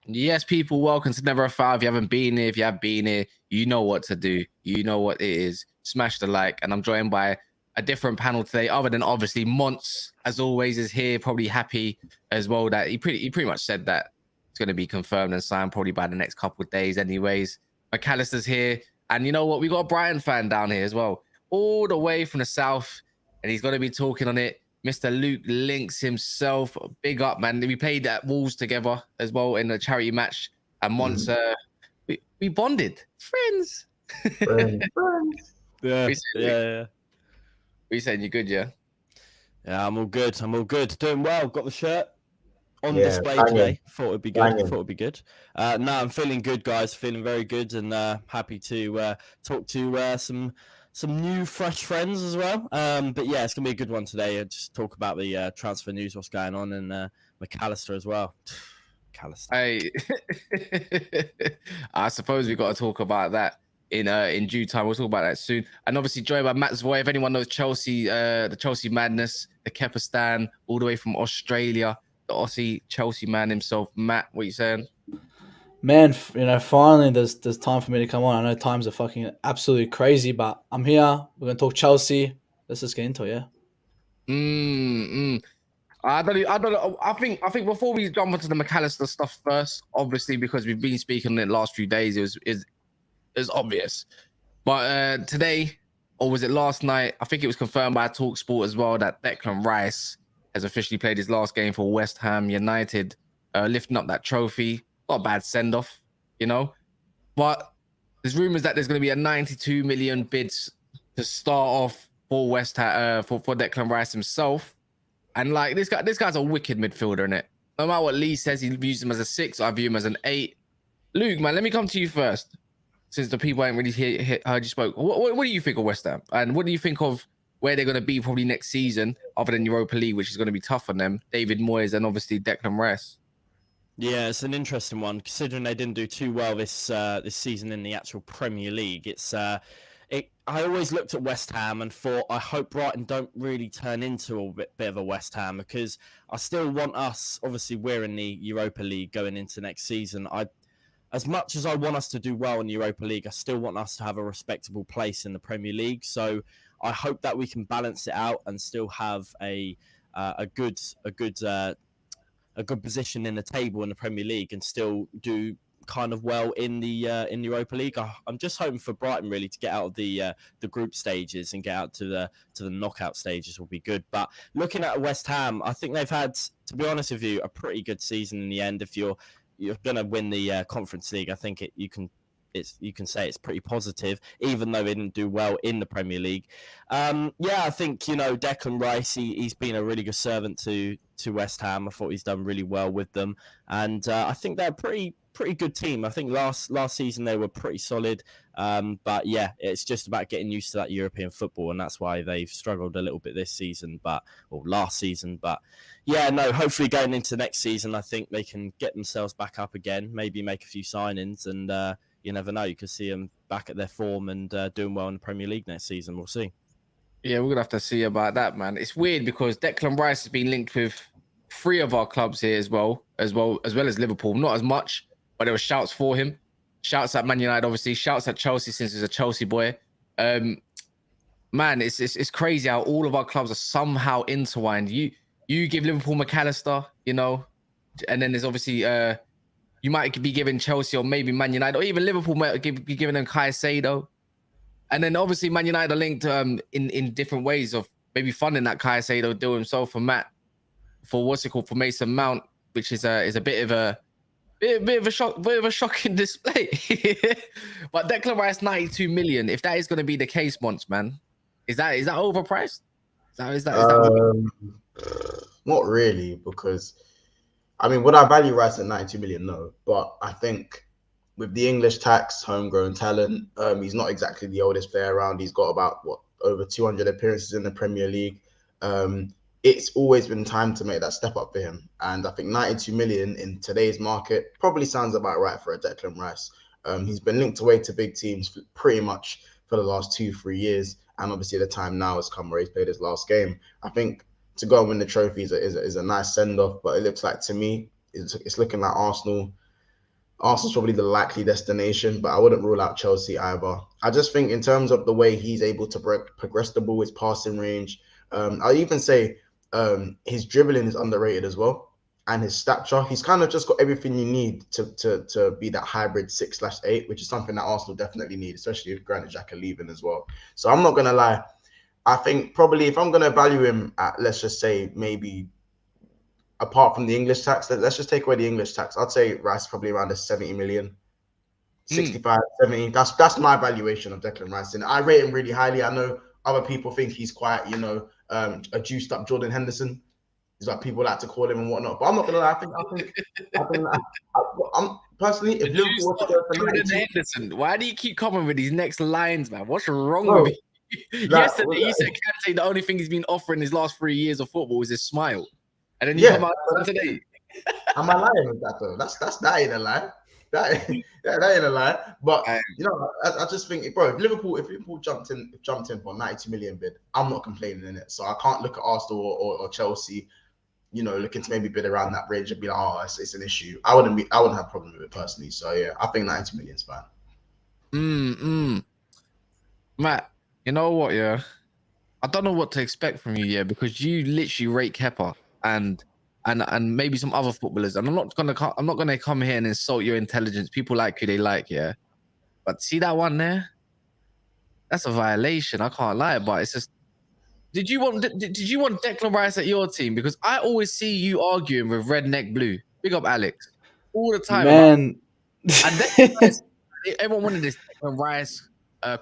Yes, people, welcome to Never a Foul. If you haven't been here, if you have been here, you know what to do. You know what it is. Smash the like. And I'm joined by a different panel today, other than obviously Monts, as always, is here, probably happy as well that he pretty much said that it's going to be confirmed and signed probably by the next couple of days anyways. McAllister's here. And you know what? We got a Brighton fan down here as well, all the way from the south. And he's going to be talking on it. Mr. Luke Links himself, big up, man. We played at Wolves together as well in a charity match. And once we bonded. Friends. Friends. Yeah. You saying you're good, yeah? Yeah, I'm all good. Doing well. Got the shirt on display today. Thought it'd be good. No, I'm feeling good, guys. Feeling very good and happy to talk to some new fresh friends as well. But yeah, it's gonna be a good one today. I'll just talk about the transfer news, what's going on, and McAllister as well. McAllister. Hey, I suppose we got to talk about that in due time. We'll talk about that soon. And obviously joined by Matt Zvoy. If anyone knows Chelsea, the Chelsea madness, the Kepa Stan, all the way from Australia, the Aussie Chelsea man himself. Matt, what are you saying? Man, finally there's time for me to come on. I know times are fucking absolutely crazy, but I'm here. We're gonna talk Chelsea. Let's just get into it, yeah. I don't know. I think before we jump into the McAllister stuff first, obviously because we've been speaking in the last few days, it was obvious. But today, or was it last night? I think it was confirmed by TalkSport as well that Declan Rice has officially played his last game for West Ham United, lifting up that trophy. Not a bad send-off, but there's rumors that there's going to be a 92 million bids to start off for West Ham for Declan Rice himself, and like this guy's a wicked midfielder, innit? No matter what Lee says, he views him as a 6. I view him as an 8. Luke, man, let me come to you first, since the people ain't really heard you spoke. What do you think of West Ham, and what do you think of where they're going to be probably next season, other than Europa League, which is going to be tough on them? David Moises and obviously Declan Rice. Yeah, it's an interesting one considering they didn't do too well this season in the actual Premier League. I always looked at West Ham and thought, I hope Brighton don't really turn into a bit of a West Ham, because I still want us. Obviously, we're in the Europa League going into next season. As much as I want us to do well in the Europa League, I still want us to have a respectable place in the Premier League. So I hope that we can balance it out and still have a good position in the table in the Premier League and still do kind of well in the Europa League. I'm just hoping for Brighton really to get out of the group stages and get out to the knockout stages will be good. But looking at West Ham, I think they've had, to be honest with you, a pretty good season in the end. If you're going to win the Conference League, I think you can say it's pretty positive, even though they didn't do well in the Premier League. I think, Declan Rice, he's been a really good servant to West Ham. I thought he's done really well with them. And I think they're a pretty good team. I think last season they were pretty solid. But yeah, it's just about getting used to that European football. And that's why they've struggled a little bit this season, or last season. But yeah, no, hopefully going into next season, I think they can get themselves back up again, maybe make a few signings, and you never know. You could see them back at their form and doing well in the Premier League next season. We'll see. Yeah, we're going to have to see about that, man. It's weird because Declan Rice has been linked with 3 of our clubs here as well as Liverpool. Not as much, but there were shouts for him. Shouts at Man United, obviously. Shouts at Chelsea since he's a Chelsea boy. Man, it's crazy how all of our clubs are somehow intertwined. You give Liverpool McAllister, and then there's obviously... you might be giving Chelsea or maybe Man United or even Liverpool might be giving them Caicedo. And then obviously Man United are linked in different ways of maybe funding that Caicedo deal himself for Matt, for Mason Mount, which is a bit of a shocking display. But Declan Rice 92 million, if that is going to be the case once, man, is that overpriced? Is that not really, because would I value Rice at 92 million? No. But I think with the English tax, homegrown talent, he's not exactly the oldest player around. He's got about, over 200 appearances in the Premier League. It's always been time to make that step up for him. And I think 92 million in today's market probably sounds about right for a Declan Rice. He's been linked away to big teams pretty much for the last 2-3 years. And obviously the time now has come where he's played his last game. I think to go and win the trophy is a nice send-off, but it looks like to me, it's looking like Arsenal. Arsenal's probably the likely destination, but I wouldn't rule out Chelsea either. I just think in terms of the way he's able to progress the ball, his passing range, I'll even say his dribbling is underrated as well. And his stature, he's kind of just got everything you need to be that hybrid 6/8, which is something that Arsenal definitely need, especially if Granit Xhaka leaving as well. So I'm not going to lie. I think probably if I'm going to value him at, let's just say, maybe apart from the English tax, let's just take away the English tax. I'd say Rice probably around the 70 million, 65, 70. That's my valuation of Declan Rice. And I rate him really highly. I know other people think he's quite, a juiced up Jordan Henderson. Is what people like to call him and whatnot. But I'm not gonna lie. I think I'm personally, if Liverpool were to go for Jordan 92, Henderson, why do you keep coming with these next lines, man? What's wrong Bro, with you? Yesterday, you said Kante, the only thing he's been offering his last 3 years of football is his smile. And then you come out today. Am I lying with that though? That ain't a lie. That ain't a lie. But I just think, bro, if Liverpool jumped in for a 92 million bid, I'm not complaining in it. So I can't look at Arsenal or Chelsea, looking to maybe bid around that range and be like, oh, it's an issue. I wouldn't have a problem with it personally. So yeah, I think 92 million is fine. Matt, you know what? Yeah, I don't know what to expect from you, yeah, because you literally rate Kepa and maybe some other footballers. And I'm not gonna come here and insult your intelligence. People like who they like, yeah. But see that one there? That's a violation. I can't lie, but it's just. Did you want Declan Rice at your team? Because I always see you arguing with Redneck Blue. Big up Alex all the time. Man, and everyone wanted this Declan Rice,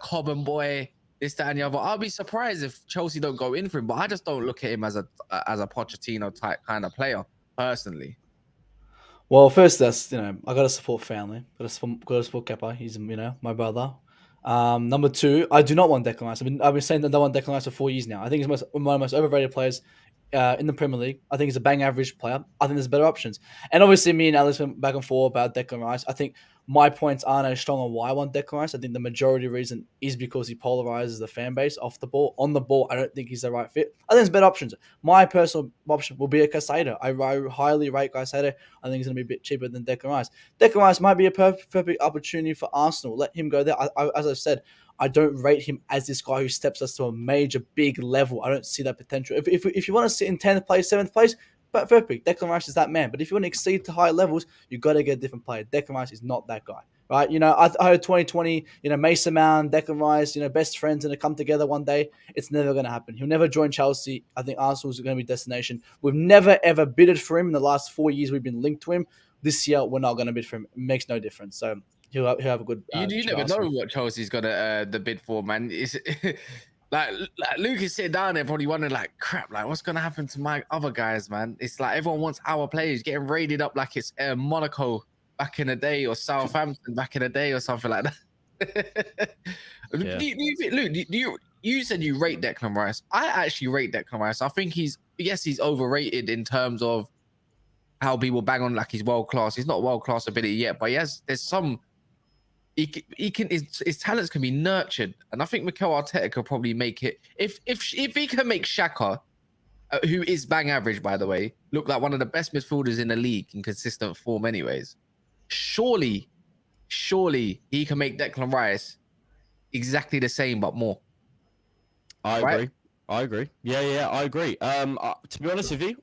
Cobham boy, this, that, and the other. I'll be surprised if Chelsea don't go in for him, but I just don't look at him as a Pochettino type kind of player personally. Well, first, that's I gotta support family. Gotta support Kepa. He's my brother. Number two, I do not want Declan Rice. I've been saying that I want Declan Rice for 4 years now. I think he's one of the most overrated players in the Premier League. I think he's a bang average player. I think there's better options. And obviously, me and Alice went back and forth about Declan Rice. I think my points aren't as strong on why I want Declan Rice. I think the majority reason is because he polarizes the fan base off the ball. On the ball, I don't think he's the right fit. I think there's better options. My personal option will be a Caicedo. I highly rate Caicedo. I think he's going to be a bit cheaper than Declan Rice. Declan Rice might be a perfect opportunity for Arsenal. Let him go there. As I've said, I don't rate him as this guy who steps us to a major big level. I don't see that potential. If you want to sit in 10th place, 7th place, but perfect. Declan Rice is that man. But if you want to exceed to higher levels, you got to get a different player. Declan Rice is not that guy, right? I heard 2020, Mason Mount, Declan Rice, best friends and they come together one day. It's never going to happen. He'll never join Chelsea. I think Arsenal's going to be destination. We've never ever bidded for him in the last 4 years. We've been linked to him. This year, we're not going to bid for him. It makes no difference. So he'll have a good. You never know what Chelsea's got the bid for, man. It's like Lucas sitting down there probably wondering, like, crap, like what's gonna happen to my other guys, man? It's like everyone wants our players getting raided up like it's Monaco back in the day or Southampton back in the day or something like that. Yeah. Do you think, Luke? You said you rate Declan Rice. I actually rate Declan Rice. I think he's overrated in terms of how people bang on like he's world class. He's not world class ability yet, but there's some. He can his talents can be nurtured, and I think Mikel Arteta could probably make it if he can make Xhaka, who is bang average by the way, look like one of the best midfielders in the league in consistent form. Anyways, surely he can make Declan Rice exactly the same but more. I agree. Yeah, I agree. To be honest with you,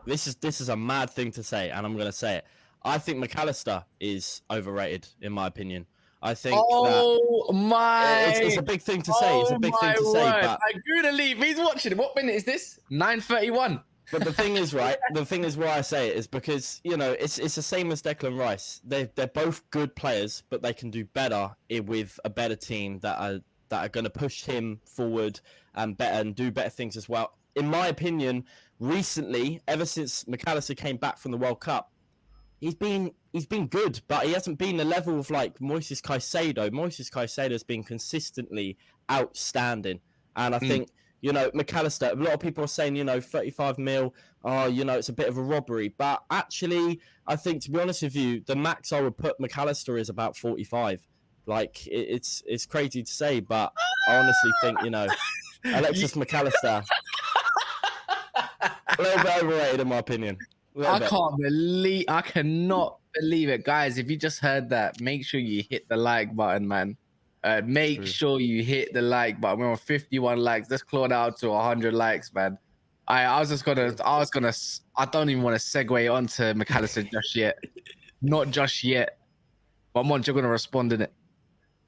this is a mad thing to say, and I'm gonna say it. I think McAllister is overrated, in my opinion. I think it's a big thing to say. It's a big thing to say. But I'm gonna leave. He's watching. What minute is this? 9:31. But the thing is, right? The thing is, why I say it is because it's the same as Declan Rice. They're both good players, but they can do better with a better team that are going to push him forward and do better things as well. In my opinion, recently, ever since McAllister came back from the World Cup, he's been good, but he hasn't been the level of like Moises Caicedo. Moises Caicedo has been consistently outstanding. And I think, McAllister, a lot of people are saying, 35 mil, it's a bit of a robbery. But actually, I think, to be honest with you, the max I would put McAllister is about 45. Like, it's crazy to say, but I honestly think, Alexis McAllister, a little bit overrated in my opinion. I cannot believe it. Guys, if you just heard that, make sure you hit the like button, man. Make sure you hit the like button. We're on 51 likes. Let's claw it out to 100 likes, man. I don't even want to segue onto McAllister just yet. Not just yet. But Monch, you're gonna respond in it.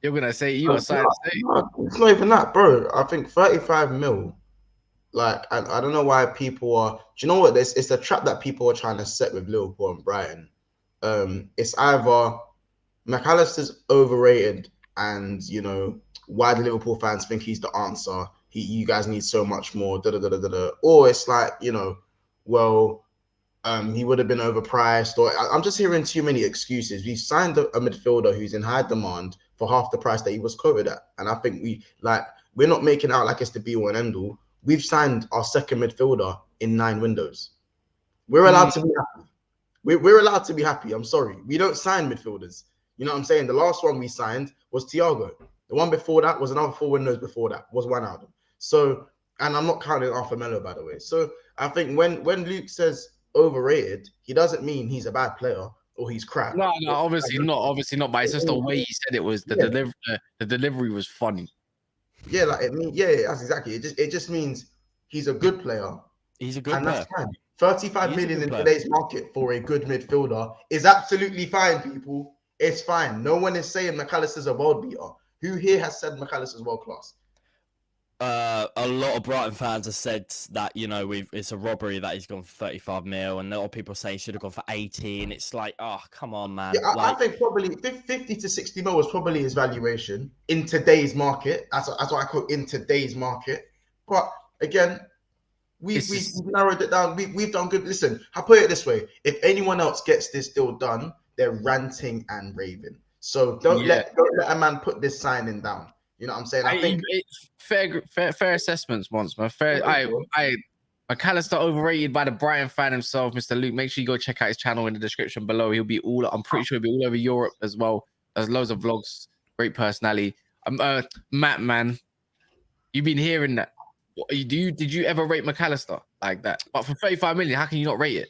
You're gonna say you It's not even that, bro. I think 35 mil. Like, I don't know why people are. Do you know what? It's a trap that people are trying to set with Liverpool and Brighton. It's either McAllister's overrated, and why do Liverpool fans think he's the answer? You guys need so much more. Or it's like, he would have been overpriced. Or I'm just hearing too many excuses. We signed a midfielder who's in high demand for half the price that he was quoted at, and I think we're not making out like it's the be all and end all. We've signed our second midfielder in 9 windows. We're allowed to be happy. We're allowed to be happy. I'm sorry. We don't sign midfielders. You know what I'm saying? The last one we signed was Thiago. The one before that was another 4 windows before that was Wijnaldum. So, and I'm not counting Arthur Melo, by the way. So I think when Luke says overrated, he doesn't mean he's a bad player or he's crap. No, obviously not. But it's just the way he said it was the delivery was funny. Yeah, that's exactly. It just means he's a good player. He's a good player. That's fine. 35 million in today's market for a good midfielder is absolutely fine, people. It's fine. No one is saying McAllister's a world beater. Who here has said McAllister's world class? A lot of Brighton fans have said that, it's a robbery that he's gone for 35 mil, and a lot of people say he should have gone for 80, and it's like, oh, come on, man. Yeah, I think probably 50 to 60 mil was probably his valuation in today's market. That's what I call in today's market. But again, we've narrowed it down. We've done good. Listen, I'll put it this way. If anyone else gets this deal done, they're ranting and raving. So don't let a man put this signing down. You know what I'm saying? I think it's fair assessments once, man. McAllister overrated by the Brighton fan himself, Mr. Luke. Make sure you go check out his channel in the description below. I'm pretty sure he'll be all over Europe as well. There's loads of vlogs. Great personality. Matt, man, you've been hearing that. Did you ever rate McAllister like that? But for 35 million, how can you not rate it?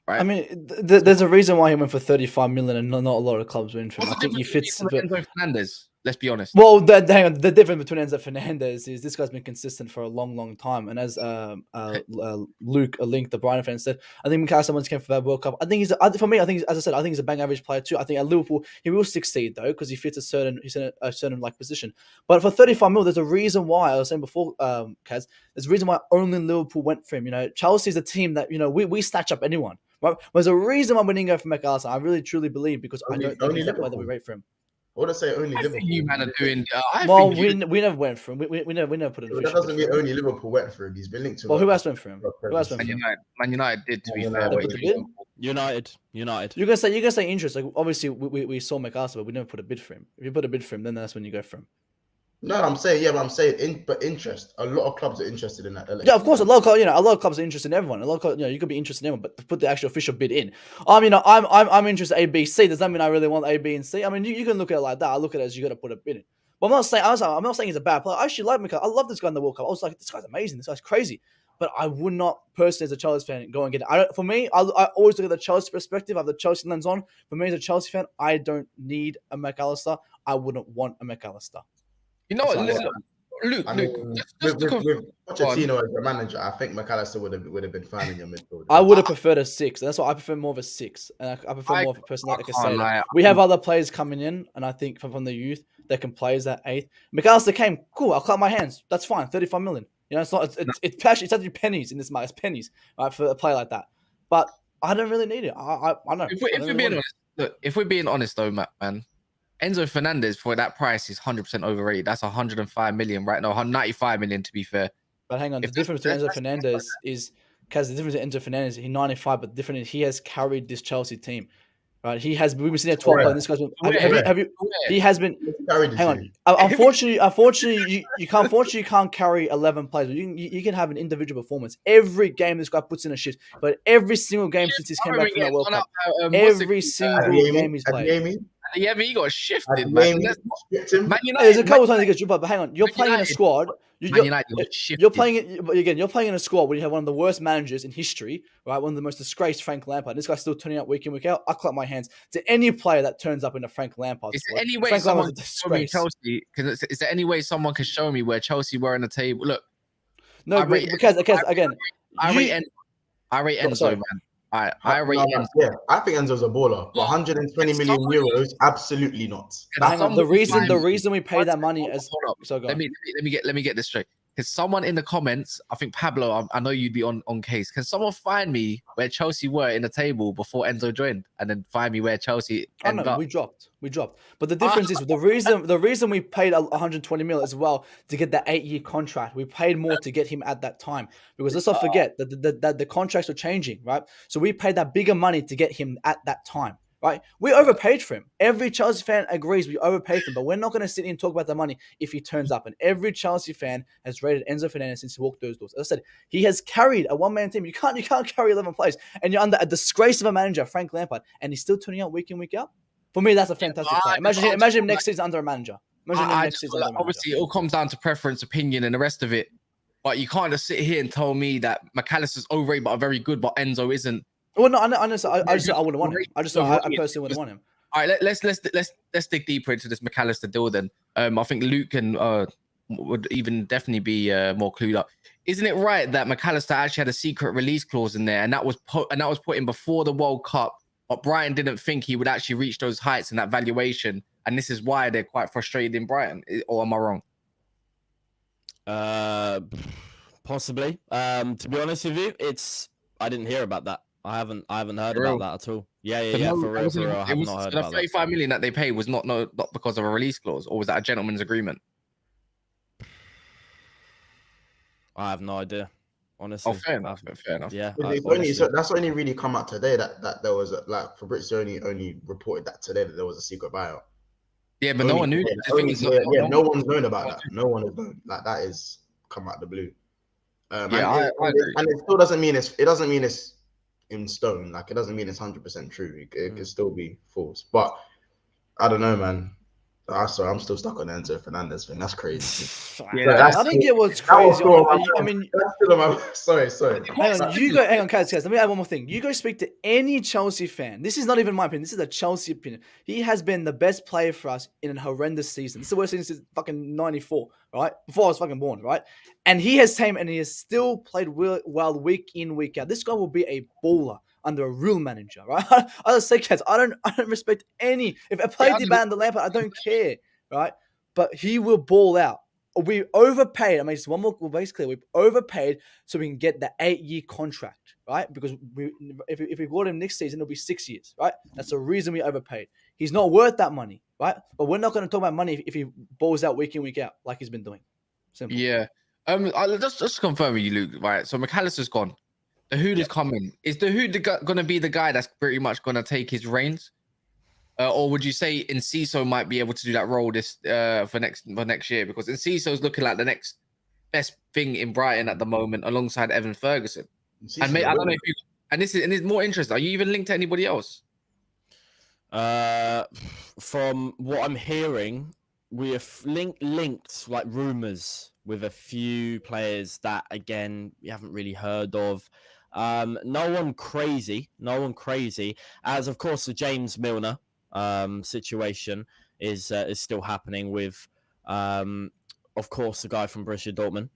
Right? I mean, there's a reason why he went for 35 million and not a lot of clubs went for him. I think he fits. Enzo Fernandez. Let's be honest. Well, hang on. The difference between Enzo Fernandez is this guy's been consistent for a long, long time. And as Luke, a link, the Brighton fan said, I think McAllister once came for that World Cup. I think for me, I think, as I said, I think he's a bang average player too. I think at Liverpool, he will succeed though, because he's in a certain position. But for 35 mil, there's a reason why, I was saying before, Kaz, there's a reason why only Liverpool went for him. Chelsea's a team that, we snatch up anyone. Right? There's a reason why we didn't go for McAllister. I really, truly believe, because I don't think that's why we rate for him. I would say only Liverpool. You man are doing. We never went for him. We never put it. That doesn't mean only Liverpool went for him. He's been linked to. Well, who else went for him? Man United did, to be fair. United. You're gonna say interest. Like, obviously, we saw McAllister, but we never put a bid for him. If you put a bid for him, then that's when you go for him. No, I'm saying but interest. A lot of clubs are interested in that. Yeah, of course, a lot of clubs are interested in everyone. A lot of you could be interested in everyone, but to put the actual official bid in. I'm interested in A, B, C. Does that mean I really want A, B, and C? I mean, you can look at it like that. I look at it as you got to put a bid in. But I'm not saying he's a bad player. I actually like McAllister. I love this guy in the World Cup. I was like, this guy's amazing. This guy's crazy. But I would not personally, as a Chelsea fan, go and get it. For me, I always look at the Chelsea perspective. I have the Chelsea lens on. For me, as a Chelsea fan, I don't need a McAllister. I wouldn't want a McAllister. You know what, Luke, with Pochettino as the manager, I think McAllister would have been fine in your midfield. I would have preferred a 6. That's why I prefer more of a 6. And I prefer more of a person like Caicedo. We have other players coming in, and I think from the youth, they can play as that 8th. McAllister came, cool, I'll cut my hands. That's fine, 35 million. It's actually pennies in this market. It's pennies, right, for a player like that. But I don't really need it. I know. If we're being honest though, Matt, man, Enzo Fernandez for that price is 100% overrated. That's 105 million, right? No, 95 million to be fair. But hang on, the difference between Enzo Fernandez is, because the difference in Enzo Fernandez, he's 95, but the difference is he has carried this Chelsea team. Right, he has. We've been sitting at 12 Correct. and this guy's been. Where? Have you? He has been. Carried the Hang team. on. Unfortunately, you can't carry 11 players. You can have an individual performance. Every game this guy puts in a shift, but every single game since he's came back from that World Cup, every single game he's played. Yeah, he got shifted, Man man. United, There's a couple times he gets dropped, but hang on. You're playing in a squad. You're You're playing in a squad where you have one of the worst managers in history, right? One of the most disgraced, Frank Lampard. This guy's still turning up week in, week out. I clap my hands to any player that turns up in a Frank Lampard Is squad. there any way Frank someone Lampard's a can show me disgrace. Chelsea? Is there any way someone can show me where Chelsea were in the table? Look, No, because again, I rate Enzo, sorry. man. I rate Enzo. Yeah, I think Enzo's a baller. But 120 million euros, absolutely not. Hang on. The reason we pay that money is Hold up. so go Let me get this straight. Because someone in the comments, I think Pablo, I know you'd be on case. Can someone find me where Chelsea were in the table before Enzo joined, and then find me where Chelsea ended up? We dropped. But the difference is the reason we paid 120 mil as well to get that 8-year contract. We paid more to get him at that time because let's not forget that the contracts were changing, right? So we paid that bigger money to get him at that time. Right, we overpaid for him. Every Chelsea fan agrees we overpaid for him, but we're not going to sit here and talk about the money if he turns up. And every Chelsea fan has rated Enzo Fernandez since he walked those doors. As I said, he has carried a one-man team. You can't carry 11 players, and you're under a disgrace of a manager, Frank Lampard, and he's still turning out week in, week out. For me, that's a fantastic player. Imagine him next season under a manager. Obviously, it all comes down to preference, opinion, and the rest of it. But you can't just sit here and tell me that McAllister's overrated but very good, but Enzo isn't. Well, no, I wouldn't want him. I personally wouldn't want him. All right, let's dig deeper into this McAllister deal then. I think Luke would even definitely be more clued up. Isn't it right that McAllister actually had a secret release clause in there, and that was put in before the World Cup, but Brighton didn't think he would actually reach those heights and that valuation, and this is why they're quite frustrated in Brighton? Or am I wrong? Possibly. To be honest with you, I didn't hear about that. I haven't heard about that at all. Yeah. For real. I have not heard about that. 35 million that they paid was not because of a release clause, or was that a gentleman's agreement? I have no idea, honestly. Oh, fair enough. Yeah. That's only really come out today that there was Fabrizio only reported that today that there was a secret buyout. Yeah, but no one knew. No one's known about that. No one has known. Like that is come out the blue. And it still doesn't mean it's in stone. Like it doesn't mean it's 100% true. It could still be false. But I don't know, man. I'm still stuck on the Enzo Fernandez thing. That's crazy. I don't get what's crazy. I mean, sorry. Hang on, guys. Let me add one more thing. You go speak to any Chelsea fan. This is not even my opinion. This is a Chelsea opinion. He has been the best player for us in a horrendous season. This is the worst season since fucking 94, right? Before I was fucking born, right? And he has still played well week in, week out. This guy will be a baller under a real manager, right? I just say, guys, I don't respect any. If I played the band the Lampard, I don't care, right? But he will ball out. We overpaid. I mean, just one more base clear. We overpaid so we can get the 8-year contract, right? Because if we bought him next season, it'll be 6 years, right? That's the reason we overpaid. He's not worth that money, right? But we're not going to talk about money if he balls out week in, week out, like he's been doing. Simple. Yeah. Just confirm with you, Luke. Right. So McAllister's gone. The Hood is coming. Is the Hood going to be the guy that's pretty much going to take his reins? Or would you say Enciso might be able to do that role for next year? Because Enciso's looking like the next best thing in Brighton at the moment, alongside Evan Ferguson. And I don't know if you. And it's more interesting. Are you even linked to anybody else? From what I'm hearing, we are linked like rumors with a few players that again we haven't really heard of. No one crazy, as of course the James Milner situation is still happening with of course the guy from Borussia Dortmund,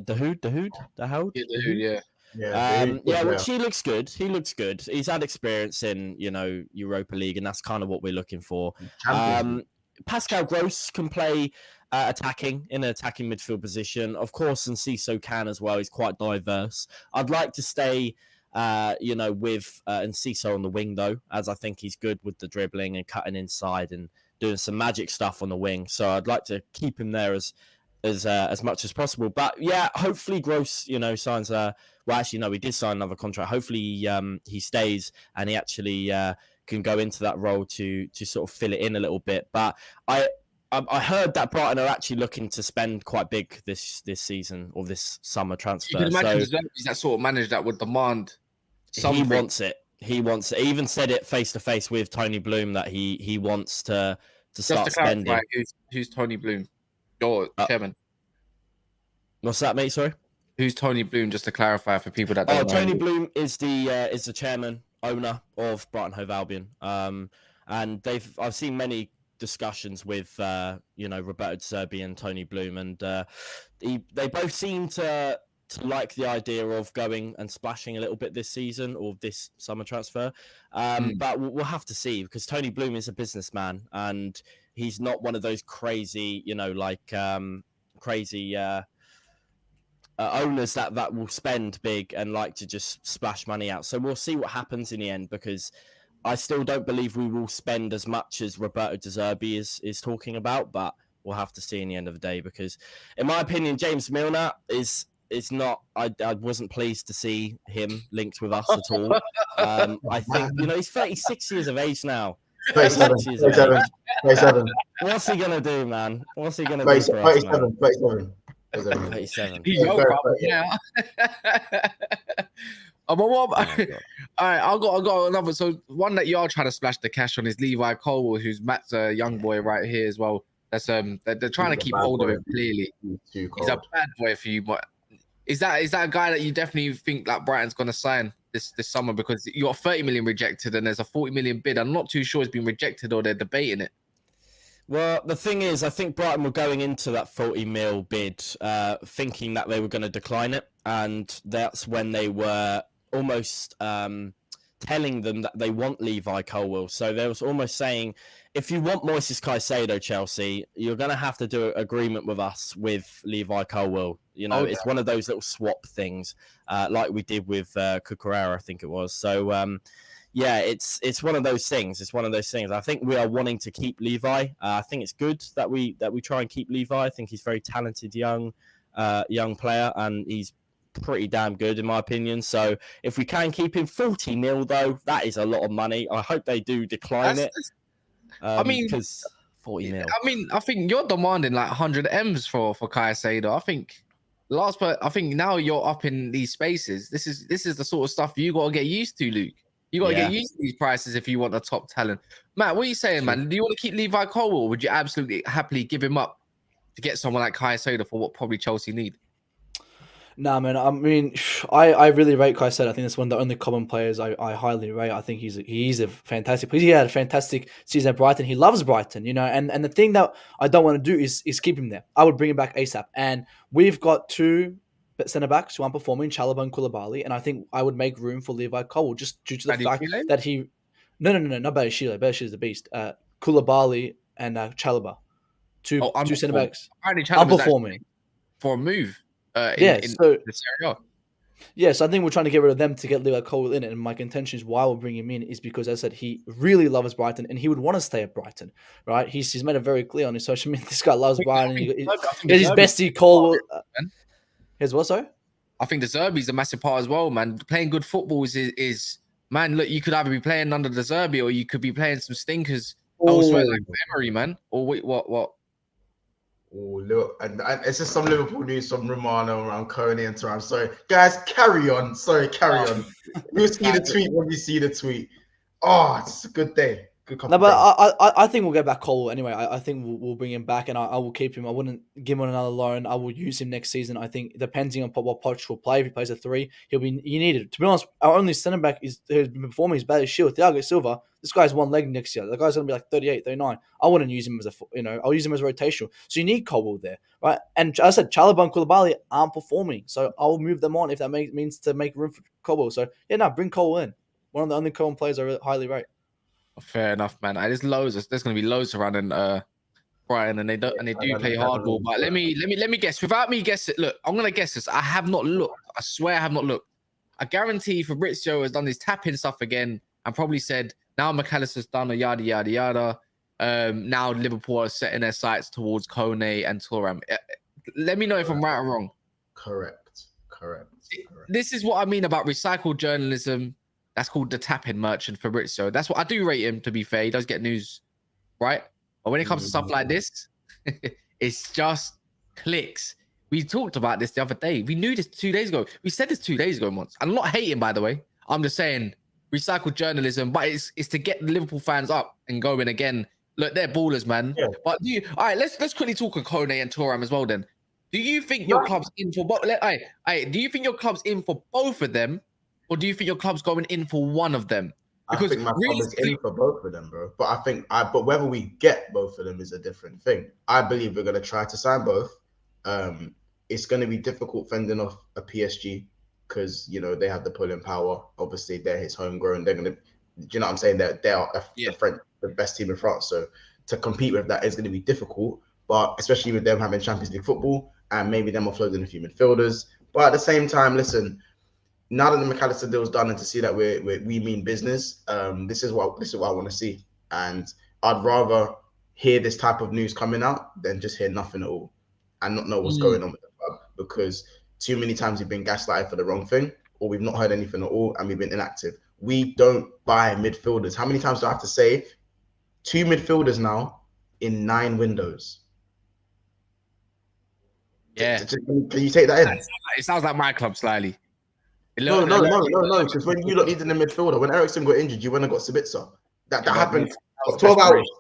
the Hood, which he looks good. He's had experience in Europa League, and that's kind of what we're looking for. Pascal Gross can play attacking in an attacking midfield position. Of course, Enciso can as well. He's quite diverse. I'd like to stay, with Enciso on the wing, though, as I think he's good with the dribbling and cutting inside and doing some magic stuff on the wing. So I'd like to keep him there as much as possible. But yeah, hopefully Gross, signs we did sign another contract. Hopefully he stays and he actually can go into that role to sort of fill it in a little bit. But I heard that Brighton are actually looking to spend quite big this season or this summer transfer. You can imagine So Zerbi's that sort of manager that would demand something. he wants it. He wants it. He even said it face to face with Tony Bloom that he wants to start spending. Who's Tony Bloom? Your chairman. What's that, mate? Sorry. Who's Tony Bloom? Just to clarify for people that don't know. Tony Bloom is the chairman, owner of Brighton Hove Albion. And I've seen many discussions with Roberto De Zerbi and Tony Bloom, and they both seem to like the idea of going and splashing a little bit this season or this summer transfer. But we'll have to see, because Tony Bloom is a businessman and he's not one of those crazy, owners that will spend big and like to just splash money out. So we'll see what happens in the end, because I still don't believe we will spend as much as Roberto De Zerbi is talking about, but we'll have to see in the end of the day, because in my opinion, James Milner is not, I wasn't pleased to see him linked with us at all. I think, he's 36 years of age now. 37. What's he going to do, man? What's he going to do for us, man? 37. He's young, yeah. But what? All right, I got another. So one that you are trying to splash the cash on is Levi Cole, who's Matt's young boy right here as well. That's they're trying to keep hold of him. Clearly, he's a bad boy for you. But is that a guy that you definitely think that Brighton's gonna sign this summer? Because you got 30 million rejected and there's a 40 million bid. I'm not too sure it's been rejected or they're debating it. Well, the thing is, I think Brighton were going into that 40 mil bid thinking that they were going to decline it. And that's when they were almost telling them that they want Levi Colwill. So they was almost saying, if you want Moises Caicedo, Chelsea, you're going to have to do an agreement with us with Levi Colwill. It's one of those little swap things like we did with Cucurella, I think it was. So, yeah, it's one of those things. It's one of those things. I think we are wanting to keep Levi. I think it's good that we try and keep Levi. I think he's a very talented young player, and he's pretty damn good in my opinion. So if we can keep him, 40 mil though, that is a lot of money. I hope they do decline it. Because 40 mil. I think you're demanding like 100 M's for Caicedo. I think now you're up in these spaces. This is the sort of stuff you got to get used to, Luke. You got to get used to these prices if you want a top talent. Matt, what are you saying, man? Do you want to keep Levi Cole, or would you absolutely happily give him up to get someone like Caicedo for what probably Chelsea need? Nah, man. I mean, I really rate Caicedo. I think that's one of the only common players I highly rate. I think he's a fantastic player. He had a fantastic season at Brighton. He loves Brighton, and the thing that I don't want to do is keep him there. I would bring him back ASAP. And we've got two centre backs who aren't performing, Chalobah and Koulibaly, and I think I would make room for Levi Cole just due to the fact that he. No, not Bashile. Bashile's the beast. Koulibaly and Chalobah, two centre backs unperforming for a move. Yes, I think we're trying to get rid of them to get Levi Cole in it. And my contention is why we'll bring him in is because, as I said, he really loves Brighton and he would want to stay at Brighton, right? He's made it very clear on his social media. This guy loves Brighton. He's his bestie Cole. His what, sorry? I think De Zerbi's a massive part as well, man. Playing good football is man. Look, you could either be playing under De Zerbi or you could be playing some stinkers elsewhere, like Emery, man. Or wait, what? Oh, look, and it's just some Liverpool news from Romano around Kone and Thuram. Sorry, guys, carry on. You'll see the tweet when you see the tweet. Oh, it's a good day. No, but I think we'll get back Cole anyway. I think we'll bring him back, and I will keep him. I wouldn't give him on another loan. I will use him next season. I think depending on what Poch will play. If he plays a 3, he needed. To be honest, our only centre back who's been performing is bad as Shield. Thiago Silva. This guy's one leg next year. The guy's gonna be like 38, 39. I wouldn't use him as I'll use him as rotational. So you need Cole there, right? And as I said, Chalobah and Koulibaly aren't performing, so I'll move them on if that means to make room for Cole. So yeah, bring Cole in. One of the only Cole players I really highly rate. Fair enough, man. There's loads. There's going to be loads surrounding Brighton, and they do play hardball. But let me guess. Without me guessing, look, I'm going to guess this. I have not looked. I swear I have not looked. I guarantee Fabrizio has done this tapping stuff again and probably said, now McAllister's done a yada yada yada. Now Liverpool are setting their sights towards Kone and Thuram. Let me know if I'm right or wrong. Correct. This is what I mean about recycled journalism. That's called the tapping merchant Fabrizio. That's what I do rate him, to be fair. He does get news, right? But when it comes to stuff like this, it's just clicks. We talked about this the other day. We knew this 2 days ago. We said this 2 days ago once. I'm not hating, by the way. I'm just saying recycled journalism, but it's to get the Liverpool fans up and going again. Look, they're ballers, man. Yeah. But all right, let's quickly talk of Kone and Thuram as well then. Do you think your club's in for both? Do you think your club's in for both of them, or do you think your club's going in for one of them? Because I think my club is in for both of them, bro. But but whether we get both of them is a different thing. I believe we're going to try to sign both. It's going to be difficult fending off a PSG because they have the pulling power. Obviously, they're his homegrown. They're going to, do you know what I'm saying? They are the best team in France. So to compete with that is going to be difficult. But especially with them having Champions League football and maybe them offloading a few midfielders. But at the same time, listen. Now that the McAllister deal's done, and to see that we mean business, this is what I want to see, and I'd rather hear this type of news coming out than just hear nothing at all, and not know what's going on with the club. Because too many times we've been gaslighted for the wrong thing, or we've not heard anything at all, and we've been inactive. We don't buy midfielders. How many times do I have to say? 2 midfielders now in 9 windows. Yeah, can you take that in? It sounds like my club slightly. No. Because when you lot needed a midfielder, when Eriksen got injured, you went and got Sabitzer. That happened. 12 hours.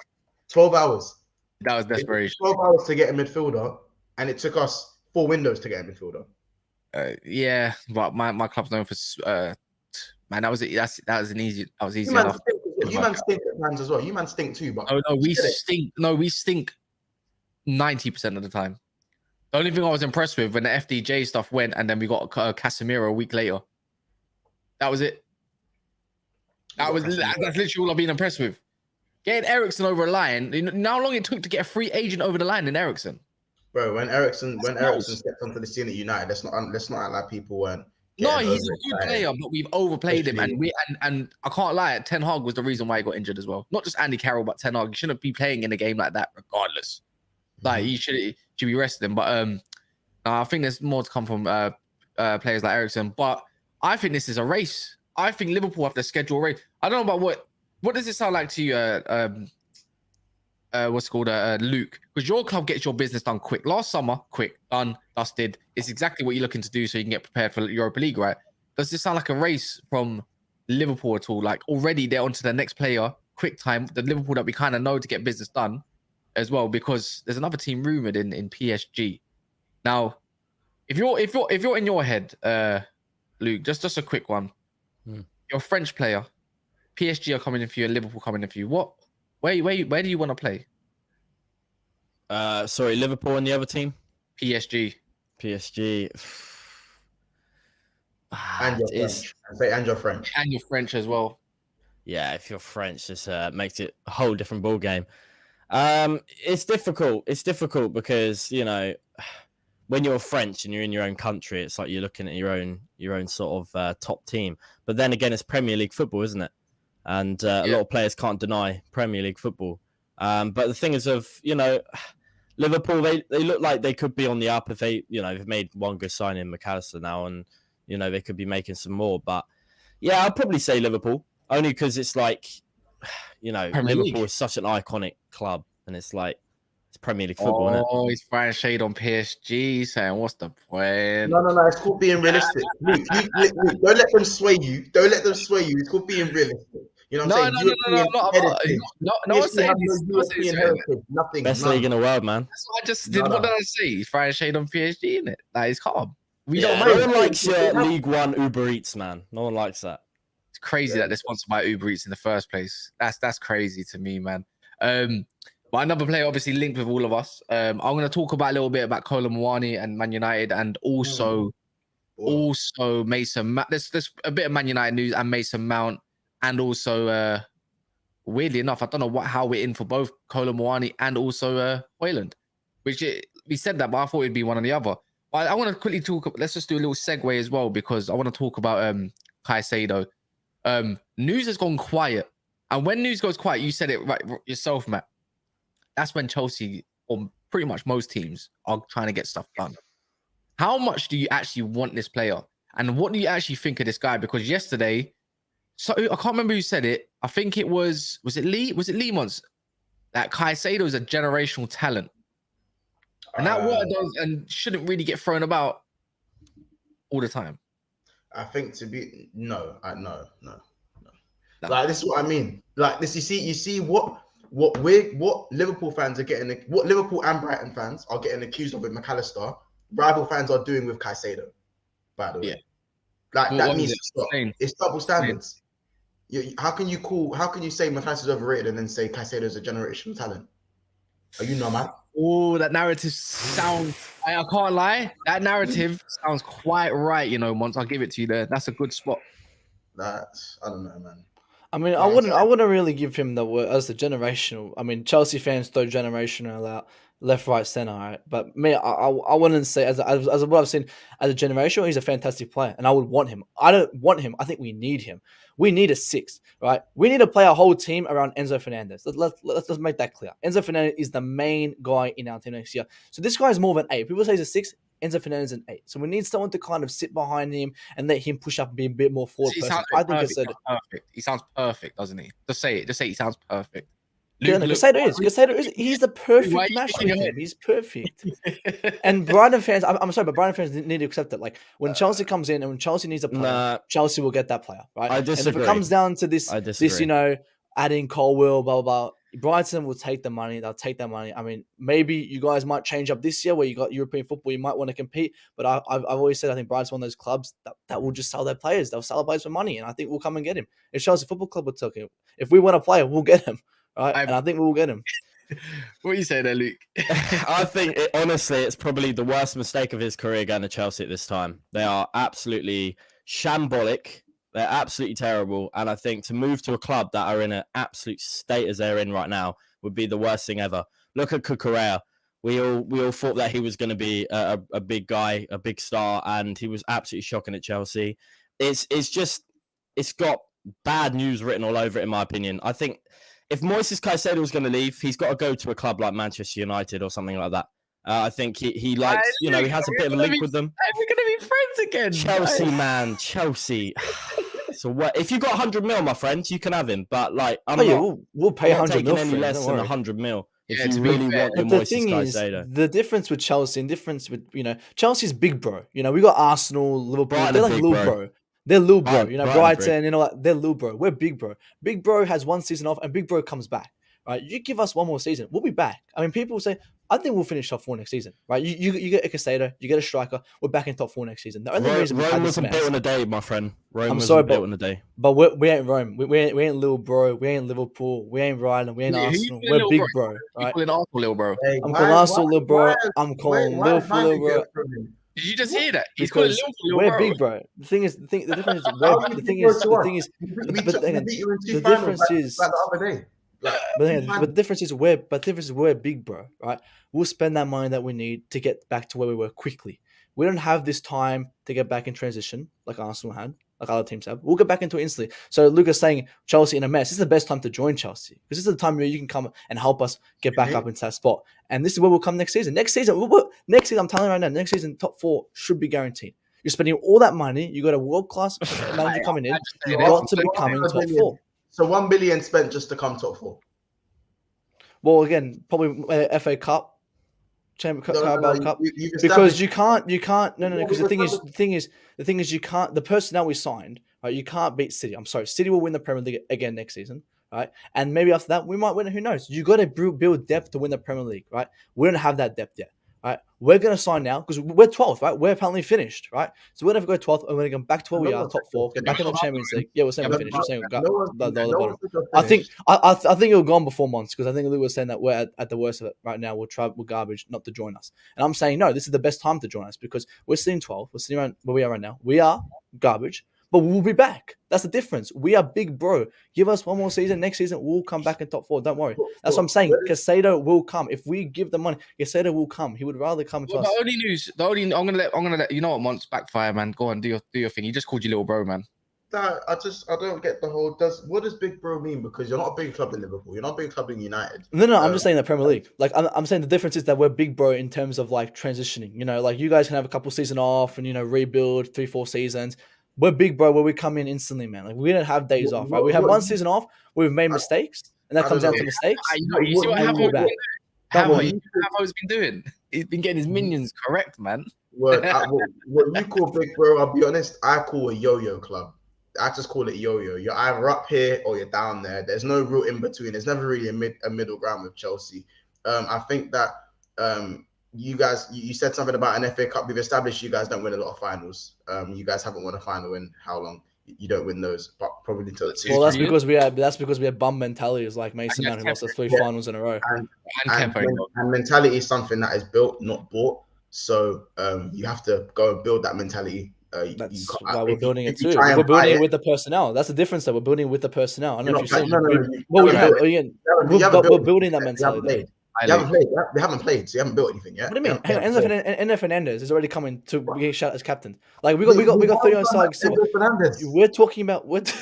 12 hours. That was desperation. 12 hours to get a midfielder, and it took us 4 windows to get a midfielder. Yeah, but my club's known for man. That was easy. That was easy You man enough. stink at times as well. You man stink too, but we stink. No, we stink 90% of the time. The only thing I was impressed with when the FDJ stuff went, and then we got Casemiro a week later. That was it. That's literally all I've been impressed with. Getting Eriksen over a line. You know how long it took to get a free agent over the line in Eriksen? Bro, when Eriksen stepped onto the scene at United, let's not act like people weren't. No, he's a good player, but we've overplayed him, and I can't lie. Ten Hag was the reason why he got injured as well. Not just Andy Carroll, but Ten Hag. He shouldn't be playing in a game like that, regardless. Like he should be resting. But I think there's more to come from players like Eriksen. But I think this is a race. I think Liverpool have to schedule a race. I don't know about what does it sound like to you? What's it called, Luke? Because your club gets your business done quick. Last summer, quick, done, dusted. It's exactly what you're looking to do so you can get prepared for Europa League, right? Does this sound like a race from Liverpool at all? Like already they're onto the next player, quick time. The Liverpool that we kind of know to get business done as well, because there's another team rumored in PSG. Now, if you're in your head, Luke, just a quick one. You're a French player. PSG are coming in for you, and Liverpool coming in for you. Where do you want to play? Sorry, Liverpool and the other team? PSG. And you're French. And you're French. And you're French as well. Yeah, if you're French, this makes it a whole different ball game. It's difficult. It's difficult because, when you're French and you're in your own country, it's like you're looking at your own sort of top team. But then again, it's Premier League football, isn't it? And a lot of players can't deny Premier League football. But the thing is, Liverpool, they look like they could be on the up if they've made one good signing, McAllister now, and they could be making some more. But yeah, I'd probably say Liverpool, only because it's like, Liverpool is such an iconic club, and it's like it's Premier League football. Isn't it? Oh, he's throwing shade on PSG, saying what's the point? No, it's called being realistic. Luke, don't let them sway you. It's called being realistic. You know what I'm saying? No, I'm saying nothing. Best league in the world, man. That's what I just did. What did I say? He's throwing shade on PSG, innit? Like, it's calm. No one likes your League One Uber Eats, man. No one likes that. It's crazy that they're sponsored by Uber Eats in the first place. That's crazy to me, man. But another player obviously linked with all of us. I'm going to talk about a little bit about Kolo Muani and Man United, and also Mason Mount. There's a bit of Man United news and Mason Mount. And also, weirdly enough, I don't know how we're in for both Kolo Muani and also Højlund. We said that, but I thought it'd be one or the other. I want to quickly talk. Let's just do a little segue as well, because I want to talk about Caicedo. News has gone quiet, and when news goes quiet, you said it right yourself, Matt. That's when Chelsea, or pretty much most teams, are trying to get stuff done. How much do you actually want this player, and what do you actually think of this guy? Because yesterday, So I can't remember who said it. I think it was it Lee? Was it Lee once? That Caicedo is a generational talent. And that word does and shouldn't really get thrown about all the time. I think no. Like this is what I mean. Like this, you see what Liverpool fans are getting, what Liverpool and Brighton fans are getting accused of with McAllister, rival fans are doing with Caicedo. By the way, like Well, that means it's double standards. How can you say McAllister's overrated and then say Caicedo's a generational talent? Are you normal? Oh, that narrative sounds. I can't lie. That narrative sounds quite right. Once I'll give it to you there. That's a good spot. I don't know, man. I mean, I wouldn't really give him the word as the generational. I mean, Chelsea fans throw generational out left, right, center, right? But me, I wouldn't say as what I've seen as a generational, he's a fantastic player, and I would want him. I don't want him. I think we need him. We need a 6, right? We need to play our whole team around Enzo Fernandez. Let's make that clear. Enzo Fernandez is the main guy in our team next year. So this guy is more of an 8. People say he's a 6. Enzo Fernandez is an 8. So we need someone to kind of sit behind him and let him push up and be a bit more forward person. I think perfect. He sounds perfect, doesn't he? Just say it. Just say he sounds perfect. Caicedo is. He's the perfect match for him. He's perfect. And Brighton fans, I'm sorry, but Brighton fans need to accept that. Like when Chelsea comes in and when Chelsea needs a player, Chelsea will get that player, right? I disagree. And if it comes down to this, adding Colwill, blah, blah, blah, Brighton will take the money. They'll take that money. I mean, maybe you guys might change up this year where you got European football. You might want to compete. But I've always said I think Brighton's one of those clubs that will just sell their players. They'll sell their players for money. And I think we'll come and get him. If Chelsea Football Club will take him. If we want a player, we'll get him. Right? And I think we will get him. What are you saying there, Luke? I think, honestly, it's probably the worst mistake of his career going to Chelsea at this time. They are absolutely shambolic. They're absolutely terrible. And I think to move to a club that are in an absolute state as they're in right now would be the worst thing ever. Look at Cucurella. We all thought that he was going to be a big guy, a big star, and he was absolutely shocking at Chelsea. It's got bad news written all over it, in my opinion. I think if Moises Caicedo was going to leave, he's got to go to a club like Manchester United or something like that. I think he likes, he has a bit of a link with them. We're going to be friends again. Chelsea, man, Chelsea. So if you got 100 mil, my friend, you can have him. But we'll pay 100 mil any less than 100 mil. If you really want your Moises Caicedo. The difference with Chelsea and difference with Chelsea's big bro. We got Arsenal, Liverpool. They're like little bro. They're little bro. Brighton, they're little bro. We're big bro. Big bro has one season off and big bro comes back. Right? You give us one more season, we'll be back. I mean, people will say, I think we'll finish top 4 next season. Right? You get a Caicedo, you get a striker, we're back in top 4 next season. The only reason Rome wasn't built in a day, my friend. Rome built in a day. But we ain't Rome. We ain't little bro. We ain't Liverpool. We ain't Brighton. We ain't Arsenal. We're big bro. Right? Calling Arsenal little bro. Hey, I'm calling Arsenal little bro. I'm calling Liverpool little bro. Did you just hear that? He's calling Liverpool we're big bro. The thing is, the difference is we're big bro, right? We'll spend that money that we need to get back to where we were quickly. We don't have this time to get back in transition like Arsenal had, like other teams have. We'll get back into it instantly. So Lucas saying Chelsea in a mess. This is the best time to join Chelsea because this is the time where you can come and help us get back up into that spot. And this is where we'll come next season. Next season, I'm telling you right now, next season top 4 should be guaranteed. You're spending all that money. You got a world class manager coming in. You've got to be coming top 4. So 1 billion spent just to come top 4. Well, again, probably FA Cup. Carabao Cup, because you can't. No. Because the thing is, you can't. The personnel we signed, right? You can't beat City. I'm sorry, City will win the Premier League again next season, right? And maybe after that, we might win. Who knows? You got to build depth to win the Premier League, right? We don't have that depth yet, right? We're gonna sign now because we're 12th, right? We're apparently finished, right? So we're gonna go 12th, and we're gonna go back to where we are, top 4, get back in the Champions League. Yeah, we're saying we're finished. We're saying I think it'll go on before months because I think Lou was saying that we're at the worst of it right now. We're garbage not to join us, and I'm saying no. This is the best time to join us because we're sitting 12th. We're sitting around where we are right now. We are garbage. But we'll be back. That's the difference. We are big bro. Give us one more season. Next season, we'll come back in top 4. Don't worry. That's what I'm saying. Caicedo will come. If we give the money, Caicedo will come. He would rather come to us. I'm gonna let you know what months backfire, man. Go on, do your thing. He just called you little bro, man. I don't get the whole. What does big bro mean? Because you're not a big club in Liverpool. You're not a big club in United. No. I'm just saying the Premier League. Like I'm saying the difference is that we're big bro in terms of like transitioning. Like you guys can have a couple season off and rebuild 3-4 seasons. we're big, bro. Where we come in instantly, man. Like we don't have days off, right? We have one season off where we've made mistakes, and that I comes don't down know. to mistakes. You see what And we'll be back. Don't worry. Havo's been doing? He's been getting his minions correct, man. What you call big bro, I'll be honest, I call a yo-yo club. I just call it yo-yo. You're either up here or you're down there. There's no real in between. There's never really a middle ground with Chelsea. I think that you guys, you said something about an FA Cup. We've established you guys don't win a lot of finals. You guys haven't won a final in how long? You don't win those, but probably until it's Well, that's because we have bum mentalities like Mason Mount, who lost us 3 finals in a row. And mentality is something that is built, not bought. So you have to go and build that mentality. That's why we're building it too. We're building it with the personnel. That's the difference, though. We're building it with the personnel. I don't know if you've seen. We're building that mentality. You haven't played. They haven't played, so you haven't built anything yet. What do you mean? Enzo Fernandez is already coming to get shot as captain. Like we got 30 on side still. We're talking about what.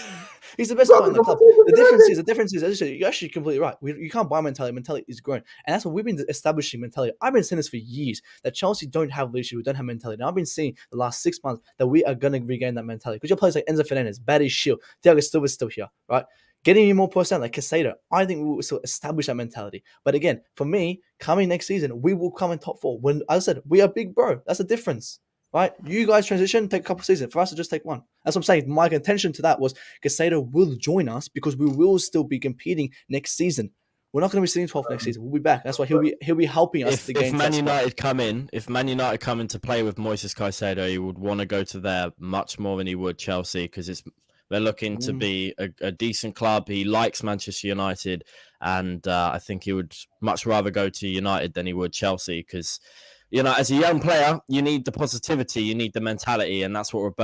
He's the best player in the club. The difference is, actually, you're actually completely right. You can't buy mentality. Mentality is growing. And that's what we've been establishing mentality. I've been saying this for years, that Chelsea don't have leadership, we don't have mentality. And I've been seeing the last 6 months that we are going to regain that mentality. Because your players like Enzo Fernandez, Barry Shield, Thiago Silva's still here, right? Getting you more personnel like Caicedo, I think we will still establish that mentality. But again, for me, coming next season, we will come in top 4. When, as I said, we are big bro. That's the difference. Right, you guys transition, take a couple of seasons. For us to just take one. That's what I'm saying. My intention to that was Caicedo will join us because we will still be competing next season. We're not going to be sitting 12th next season. We'll be back. That's why he'll be helping us. If Man United come in, to play with Moises Caicedo, he would want to go to there much more than he would Chelsea because they're looking to be a decent club. He likes Manchester United, and I think he would much rather go to United than he would Chelsea because. You know, as a young player, you need the positivity, you need the mentality, and that's what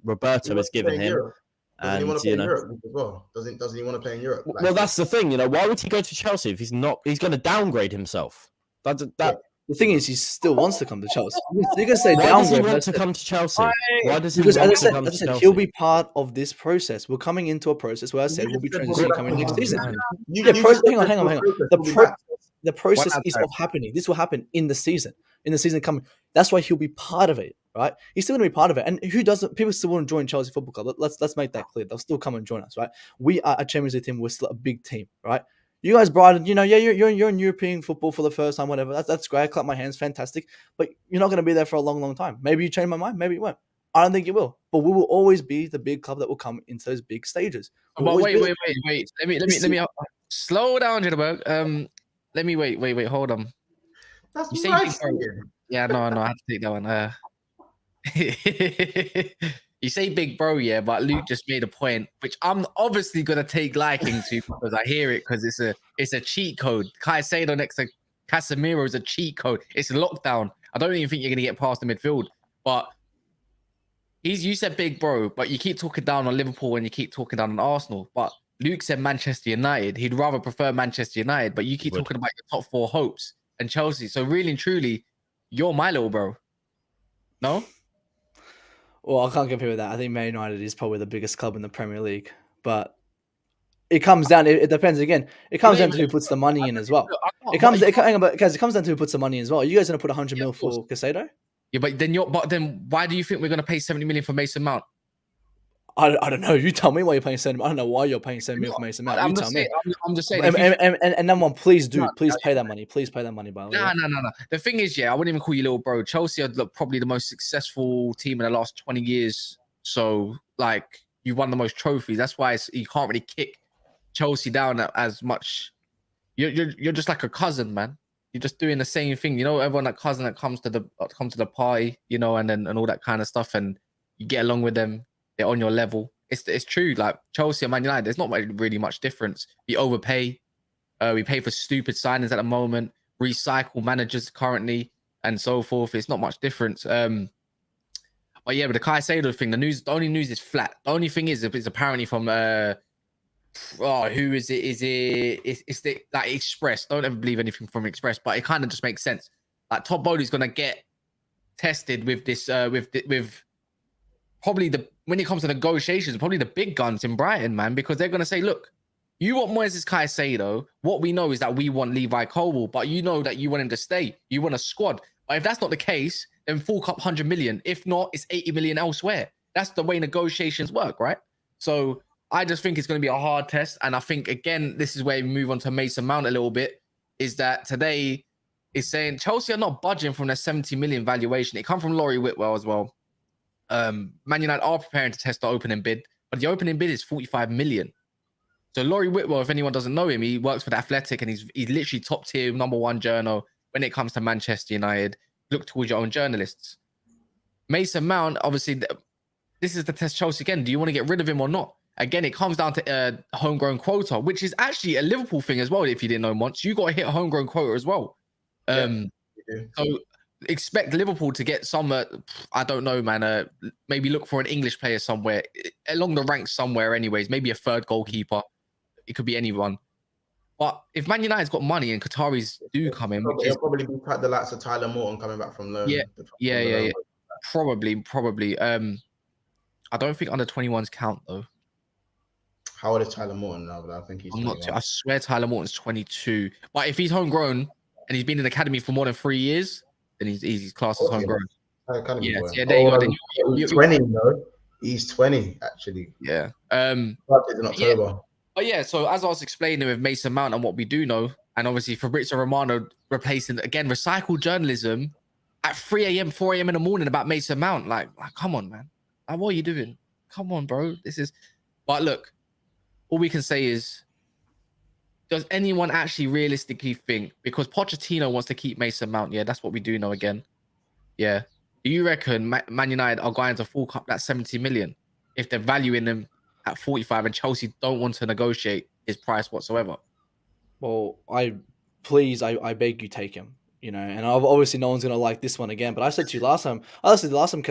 Roberto has given him. Doesn't he want to play in Europe as well? Doesn't he want to play in Europe? Well, that's the thing. You know, why would he go to Chelsea if he's not? He's going to downgrade himself. The thing is, he still wants to come to Chelsea. You can say why downgrade. Does he want to come to Chelsea? Why does he because want as to come to Chelsea? Chelsea? He'll be part of this process. We're coming into a process where I said we'll be transitioning coming next season. Hang on. The process is of happening. This will happen in the season. In the season coming, that's why he'll be part of it, right? He's still going to be part of it. And who doesn't? People still want to join Chelsea Football Club. Let's make that clear. They'll still come and join us, right? We are a Champions League team. We're still a big team, right? You guys, Brighton, you're in European football for the first time, whatever. That's great. I clap my hands, fantastic. But you're not going to be there for a long, long time. Maybe you change my mind. Maybe you won't. I don't think you will. But we will always be the big club that will come into those big stages. But wait. Let me slow down, Jitterbug. Let me wait. Hold on. That's you nice. Yeah, no, I have to take that one. You say big bro, yeah, but Luke just made a point, which I'm obviously gonna take liking to because I hear it because it's a cheat code. Caicedo next to Casemiro is a cheat code. It's a lockdown. I don't even think you're gonna get past the midfield. But you said big bro, but you keep talking down on Liverpool and you keep talking down on Arsenal. But Luke said Manchester United. He'd rather prefer Manchester United, but you keep talking about your top 4 hopes and Chelsea. So really and truly, you're my little bro. No? Well, I can't compare with that. I think Man United is probably the biggest club in the Premier League. But it comes down, it depends again. It comes down to who puts the money in as well. It comes down to who puts the money in as well. Are you guys going to put 100 mil for Caicedo? Yeah, but then why do you think we're going to pay 70 million for Mason Mount? I don't know. You tell me why you're paying 70 million. I don't know why you're paying 70 million for Mason Mount. You tell me. I'm just saying. And number one, please pay that money. Please pay that money, by the way. No. The thing is, I wouldn't even call you little bro. Chelsea are probably the most successful team in the last 20 years. So, you won the most trophies. That's why you can't really kick Chelsea down as much. You're just like a cousin, man. You're just doing the same thing. Everyone that cousin that comes to the party, and all that kind of stuff, and you get along with them. They're on your level. It's true. Like Chelsea and Man United, there's not really much difference. We overpay. We pay for stupid signings at the moment. Recycle managers currently and so forth. It's not much difference. But yeah, but the Caicedo thing, the only news is flat. The only thing is, it's apparently from who is it? It's the Express. Don't ever believe anything from Express, but it kind of just makes sense. Like Todd Bowley's gonna get tested with this with probably when it comes to negotiations, probably the big guns in Brighton, man, because they're going to say, look, you want Moises Caicedo. What we know is that we want Levi Colwill, but you know that you want him to stay. You want a squad. But if that's not the case, then fork up 100 million. If not, it's 80 million elsewhere. That's the way negotiations work, right? So I just think it's going to be a hard test. And I think, again, this is where we move on to Mason Mount a little bit, is that today is saying Chelsea are not budging from their 70 million valuation. It come from Laurie Whitwell as well. Man United are preparing to test the opening bid, but the opening bid is 45 million. So Laurie Whitwell, if anyone doesn't know him, he works for The Athletic and he's literally top tier, #1 journal when it comes to Manchester United. Look towards your own journalists. Mason Mount, obviously, this is the test Chelsea again. Do you want to get rid of him or not? Again, it comes down to homegrown quota, which is actually a Liverpool thing as well. If you didn't know once, you got to hit a homegrown quota as well. So expect Liverpool to get some, I don't know, man, maybe look for an English player somewhere along the ranks somewhere anyways, maybe a third goalkeeper. It could be anyone. But if Man United's got money and Qataris do come in, it'll probably be the likes of Tyler Morton coming back from loan. Yeah. Probably. I don't think under 21s count though. How old is Tyler Morton now? I think he's. I swear Tyler Morton's 22. But if he's homegrown and he's been in the academy for more than 3 years, then he's classed as homegrown. Yeah, there you go. He's 20, though. He's 20, actually. Yeah. In October. But yeah, so as I was explaining with Mason Mount and what we do know, and obviously Fabrizio Romano replacing, again, recycled journalism at 3 a.m., 4 a.m. in the morning about Mason Mount. Like, come on, man. Like, what are you doing? Come on, bro. But look, all we can say is, does anyone actually realistically think, because Pochettino wants to keep Mason Mount, yeah, that's what we do know again. Yeah. Do you reckon Man United are going to fork up that 70 million if they're valuing him at 45 and Chelsea don't want to negotiate his price whatsoever? Well, I beg you, take him. And obviously no one's gonna like this one again. But I said to you last time, because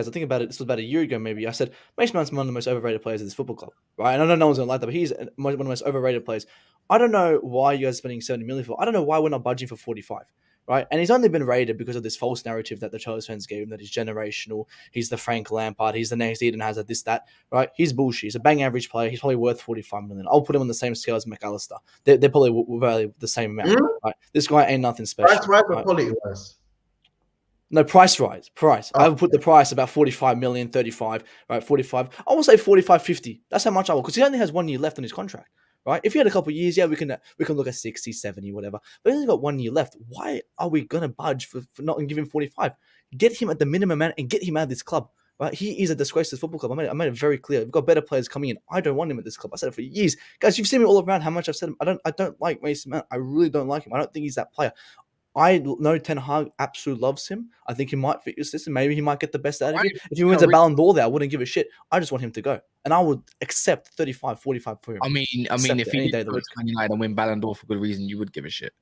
I think about it. This was about a year ago, maybe. I said Mason Mount's one of the most overrated players of this football club, right? And I know no one's gonna like that, but he's one of the most overrated players. I don't know why you guys are spending 70 million for. I don't know why we're not budging for 45. Right, and he's only been rated because of this false narrative that the Chelsea fans gave him, that he's generational, he's the Frank Lampard, he's the next Eden Hazard, this, that, right? He's bullshit. He's a bang average player. He's probably worth 45 million. I'll put him on the same scale as Allister. They're probably value the same amount. Right? This guy ain't nothing special. Price rise or quality rise? No, price rise. I would put the price about 45 million, 35, right? 45. I will say 45, 50. That's how much I will, because he only has 1 year left on his contract. Right? If he had a couple of years, yeah, we can look at 60, 70, whatever. But he's only got 1 year left. Why are we gonna budge for not and give him 45? Get him at the minimum amount and get him out of this club. Right? He is a disgrace to this football club. I made it very clear. We've got better players coming in. I don't want him at this club. I said it for years. Guys, you've seen me all around how much I've said him. I don't like Mason Mount. I really don't like him. I don't think he's that player. I know Ten Hag absolutely loves him. I think he might fit your system. Maybe he might get the best out of you. If he wins a Ballon d'Or there, I wouldn't give a shit. I just want him to go. And I would accept 35, 45 for him. I mean, if he goes to Man United and win Ballon d'Or for good reason, you would give a shit.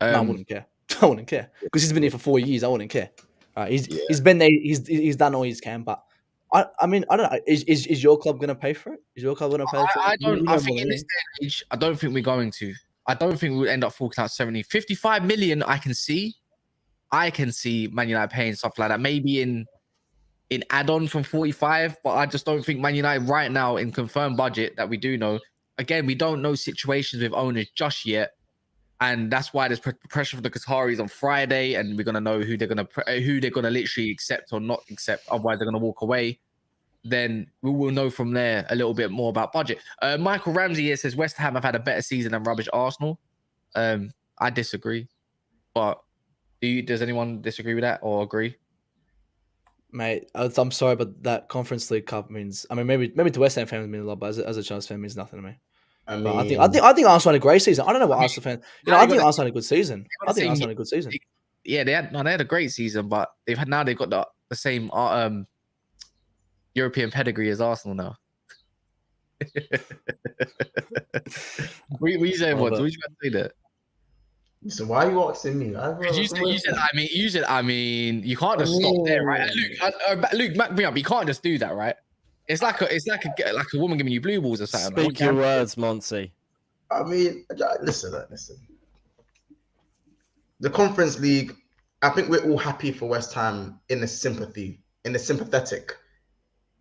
No, I wouldn't care. I wouldn't care. Because he's been here for 4 years. I wouldn't care. He's been there. He's done all he can. But I don't know. Is your club going to pay for it? Is your club going to pay for it? I think in this day and age, I don't think we're going to. I don't think we'll end up forking out 70. 55 million, I can see Man United paying stuff like that. Maybe in add-on from 45, but I just don't think Man United right now in confirmed budget that we do know. Again, we don't know situations with owners just yet. And that's why there's pressure for the Qataris on Friday, and we're gonna know who they're gonna literally accept or not accept. Otherwise, they're gonna walk away. Then we will know from there a little bit more about budget. Michael Ramsey here says West Ham have had a better season than rubbish Arsenal. I disagree, but does anyone disagree with that or agree? Mate, I'm sorry, but that Conference League Cup means. I mean, maybe to West Ham fans mean a lot, but as a Chelsea fan, means nothing to me. I mean, I think Arsenal had a great season. I don't know what Arsenal fans. I think Arsenal had a good season. Yeah, they had a great season, but they've got the same European pedigree as Arsenal now. What you saying, what? What you about to say that? So why are you asking me? You said, I mean, you can't just stop there, right? Luke, back me up. You can't just do that, right? It's like a woman giving you blue balls or something. Speak your words, Monty. I mean, listen. The Conference League, I think we're all happy for West Ham in a sympathetic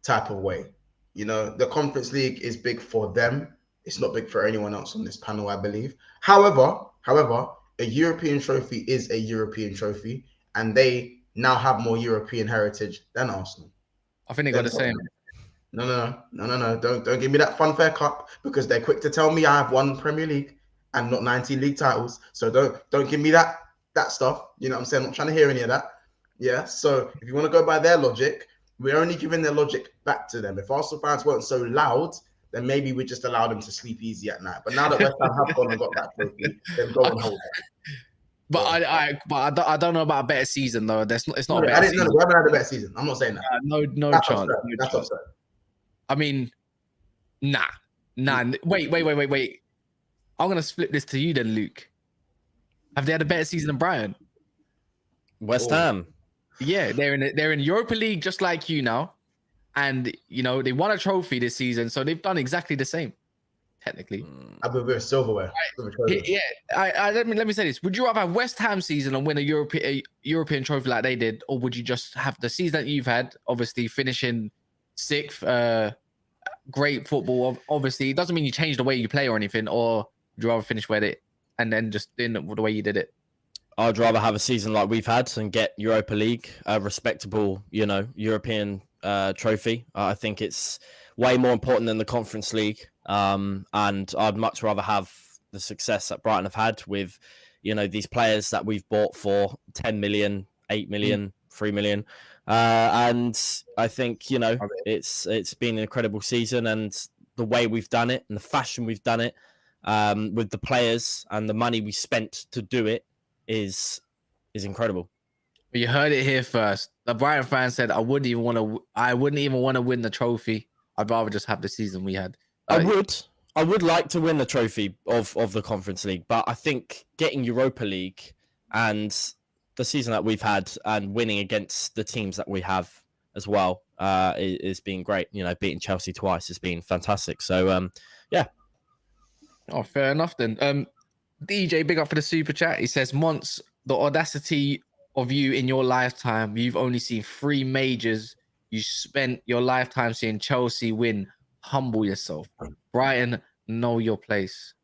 type of way. You know, the Conference League is big for them. It's not big for anyone else on this panel, I believe. However, a European trophy is a European trophy, and they now have more European heritage than Arsenal. I think they got the same. No. Don't give me that Funfair Cup because they're quick to tell me I have won Premier League and not 19 league titles. So don't give me that stuff. You know what I'm saying? I'm not trying to hear any of that. Yeah. So if you want to go by their logic, we're only giving their logic back to them. If Arsenal fans weren't so loud, then maybe we just allow them to sleep easy at night. But now that West Ham have gone and got that trophy, then go and hold that. But I don't know about a better season though. It's not a better I didn't season. know we haven't had a better season. I'm not saying that. No That's chance. absurd. No That's chance. absurd. I mean, nah. Wait. I'm gonna flip this to you then, Luke. Have they had a better season than Brighton? West Ham. Yeah, they're in Europa League just like you now, and you know they won a trophy this season, so they've done exactly the same, technically. We're silverware. Yeah, let me say this: would you rather have West Ham season and win a European trophy like they did, or would you just have the season that you've had, obviously finishing sixth? Great football, obviously, it doesn't mean you change the way you play or anything, or would you rather finish where it and then just doing it the way you did it? I'd rather have a season like we've had and get Europa League, a respectable, European trophy. I think it's way more important than the Conference League. And I'd much rather have the success that Brighton have had with, these players that we've bought for 10 million, 8 million, 3 million. And I think, it's been an incredible season, and the way we've done it and the fashion we've done it, with the players and the money we spent to do it is incredible. You heard it here first. The Brighton fan said, I wouldn't even want to win the trophy. I'd rather just have the season we had. I would like to win the trophy of the Conference League, but I think getting Europa League and the season that we've had and winning against the teams that we have as well is being great. Beating Chelsea twice has been fantastic. So, yeah. Oh, fair enough then. DJ, big up for the super chat. He says, Monts, the audacity of you in your lifetime. You've only seen 3 majors. You spent your lifetime seeing Chelsea win. Humble yourself. Brighton, know your place.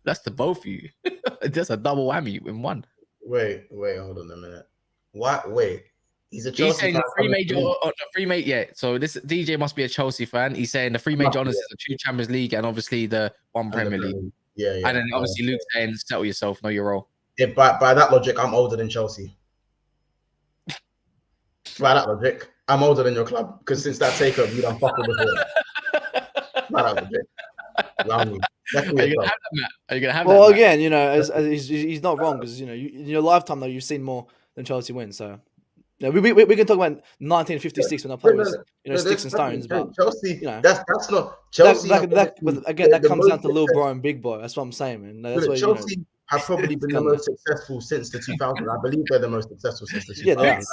That's the both of you. Just a double whammy in one. Wait, hold on a minute. What? Wait. He's a Chelsea He's saying fan. the three major, yeah. So this DJ must be a Chelsea fan. He's saying the 3 major honors is the 2 Champions League and obviously the 1 Premier League. Yeah. And then obviously Luke's saying settle yourself, know your role. Yeah, by that logic, I'm older than Chelsea. By that logic, I'm older than your club because since that takeover, you done fuck with before. By that logic. Are you gonna have that? Well, again, as he's not wrong because in your lifetime though you've seen more than Chelsea win. So we can talk about 1956 when I played with sticks and stones, but Chelsea, that's not Chelsea. That comes down to little bro and big boy. That's what I'm saying, man. That's what Chelsea have probably been the most successful since the 2000s. I believe they're the most successful since the 2000s.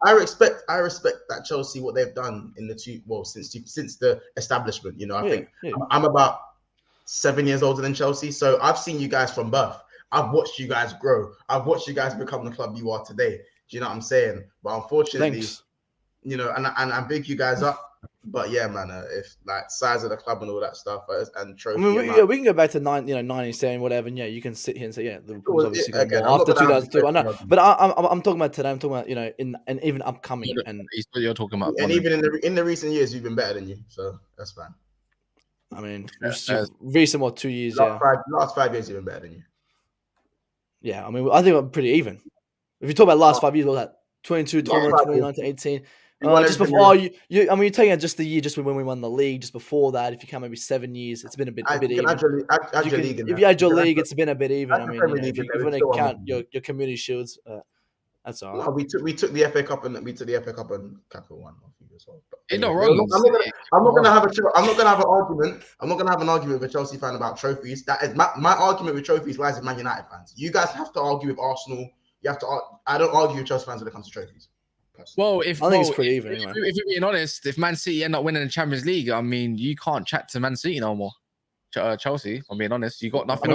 I respect that Chelsea what they've done in since the establishment. I think I'm about 7 years older than Chelsea, so I've seen you guys from birth. I've watched you guys grow. I've watched you guys become the club you are today. Do you know what I'm saying? But unfortunately, and I big you guys up. But yeah, man, if like size of the club and all that stuff and trophy. We can go back to 97, whatever. And you can sit here and say, Liverpool's obviously after 2002. I know, but I'm talking about today. I'm talking about and even upcoming. And you're talking about. And even in the recent years, we've been better than you, so that's fine. I mean, recent 2 years? Last 5 years, you've been better than you. Yeah, I mean, I think we're pretty even. If you talk about last 5 years, what was that? 22, 21, 19, 18. Just before you're taking it just the year just when we won the league. Just before that, if you count maybe 7 years, it's been a bit even. If you add your league, it's been a bit even. I mean, if you want to count your community shields, that's all right. No, we took the FA Cup and Capital One. I'm not gonna have an argument. I'm not gonna have an argument with a Chelsea fan about trophies. That is my argument with trophies lies with Man United fans. You guys have to argue with Arsenal. I don't argue with Chelsea fans when it comes to trophies. Well, I think it's pretty even. If you're being honest, if Man City end up winning the Champions League, I mean, you can't chat to Man City no more. Chelsea, I'm being honest, you got nothing.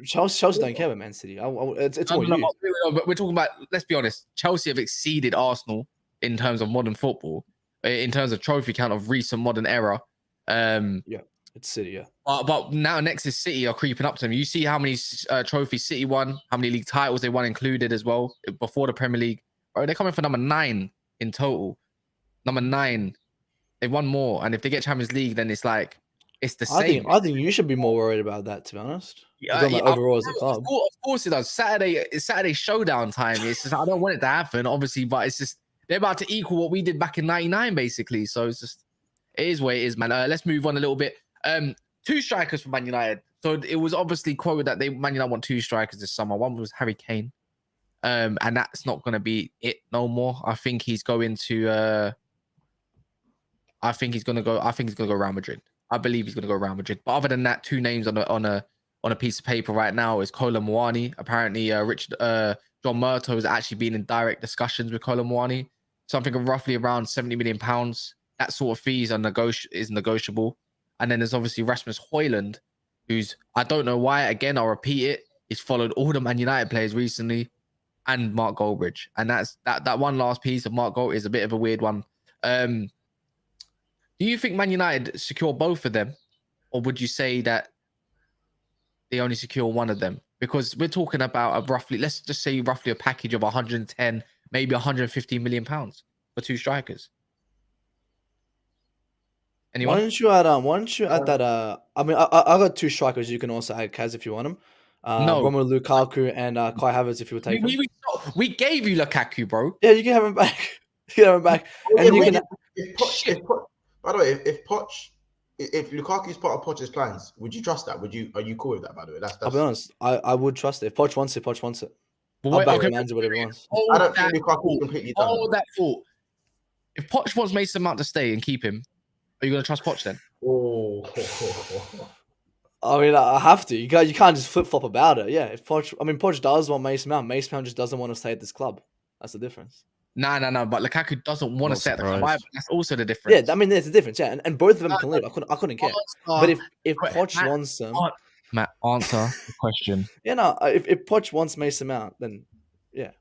Chelsea don't care about Man City. It's more you. But we're talking about. Let's be honest. Chelsea have exceeded Arsenal in terms of modern football, in terms of trophy count of recent modern era. It's City. Yeah. But now next is City are creeping up to them. You see how many trophies City won, how many league titles they won included as well before the Premier League. Bro, they're coming for number 9 in total. number 9. They won more, and if they get Champions League, then it's like it's the same. I think you should be more worried about that, to be honest. Yeah, Talking about overall as a club. Of course it does. It's Saturday showdown time. It's just I don't want it to happen, obviously, but it's just they're about to equal what we did back in '99, basically. So it's just it is what it is, man. Let's move on a little bit. 2 strikers for Man United. So it was obviously quoted that Man United want 2 strikers this summer. One was Harry Kane, and that's not going to be it no more. I think he's going to. I think he's going to go Real Madrid. I believe he's going to go Real Madrid. But other than that, 2 names on a piece of paper right now is Kolo Muani. Apparently, John Murto has actually been in direct discussions with Kolo Muani. Something of roughly around £70 million. That sort of fees is negotiable. And then there's obviously Rasmus Højlund, who's I don't know why. Again, I'll repeat it. He's followed all the Man United players recently, and Mark Goldbridge. And that one last piece of Mark Gold is a bit of a weird one. Do you think Man United secure both of them, or would you say that they only secure one of them? Because we're talking about let's just say roughly a package of 110, maybe 150 million pounds for 2 strikers. Anyone? Why don't you add that? I mean, I got 2 strikers. You can also add Kaz if you want them. No. Romelu Lukaku and Kai Havertz if you would take them. We gave you Lukaku, bro. Yeah, you can have him back. You can have him back. And you can. By the way, if Lukaku's part of Poch's plans, would you trust that? Are you cool with that? By the way, that's I'll be honest. I would trust it. If Poch wants it, Poch wants it. But I'll back Manzi whatever he wants. I don't think Lukaku's completely done. Hold that thought. If Poch wants Mason Mount to stay and keep him, are you going to trust Poch then? Oh. I mean, I have to. You can't just flip flop about it. Yeah, if Poch does want Mason Mount. Mason Mount just doesn't want to stay at this club. That's the difference. No. But Lukaku doesn't want to stay at the club. That's also the difference. Yeah, I mean, there's a difference. Yeah, and both of them can leave. I couldn't care. But if Poch wants them, Matt, answer the question. Yeah, no. If Poch wants Mason Mount, then yeah,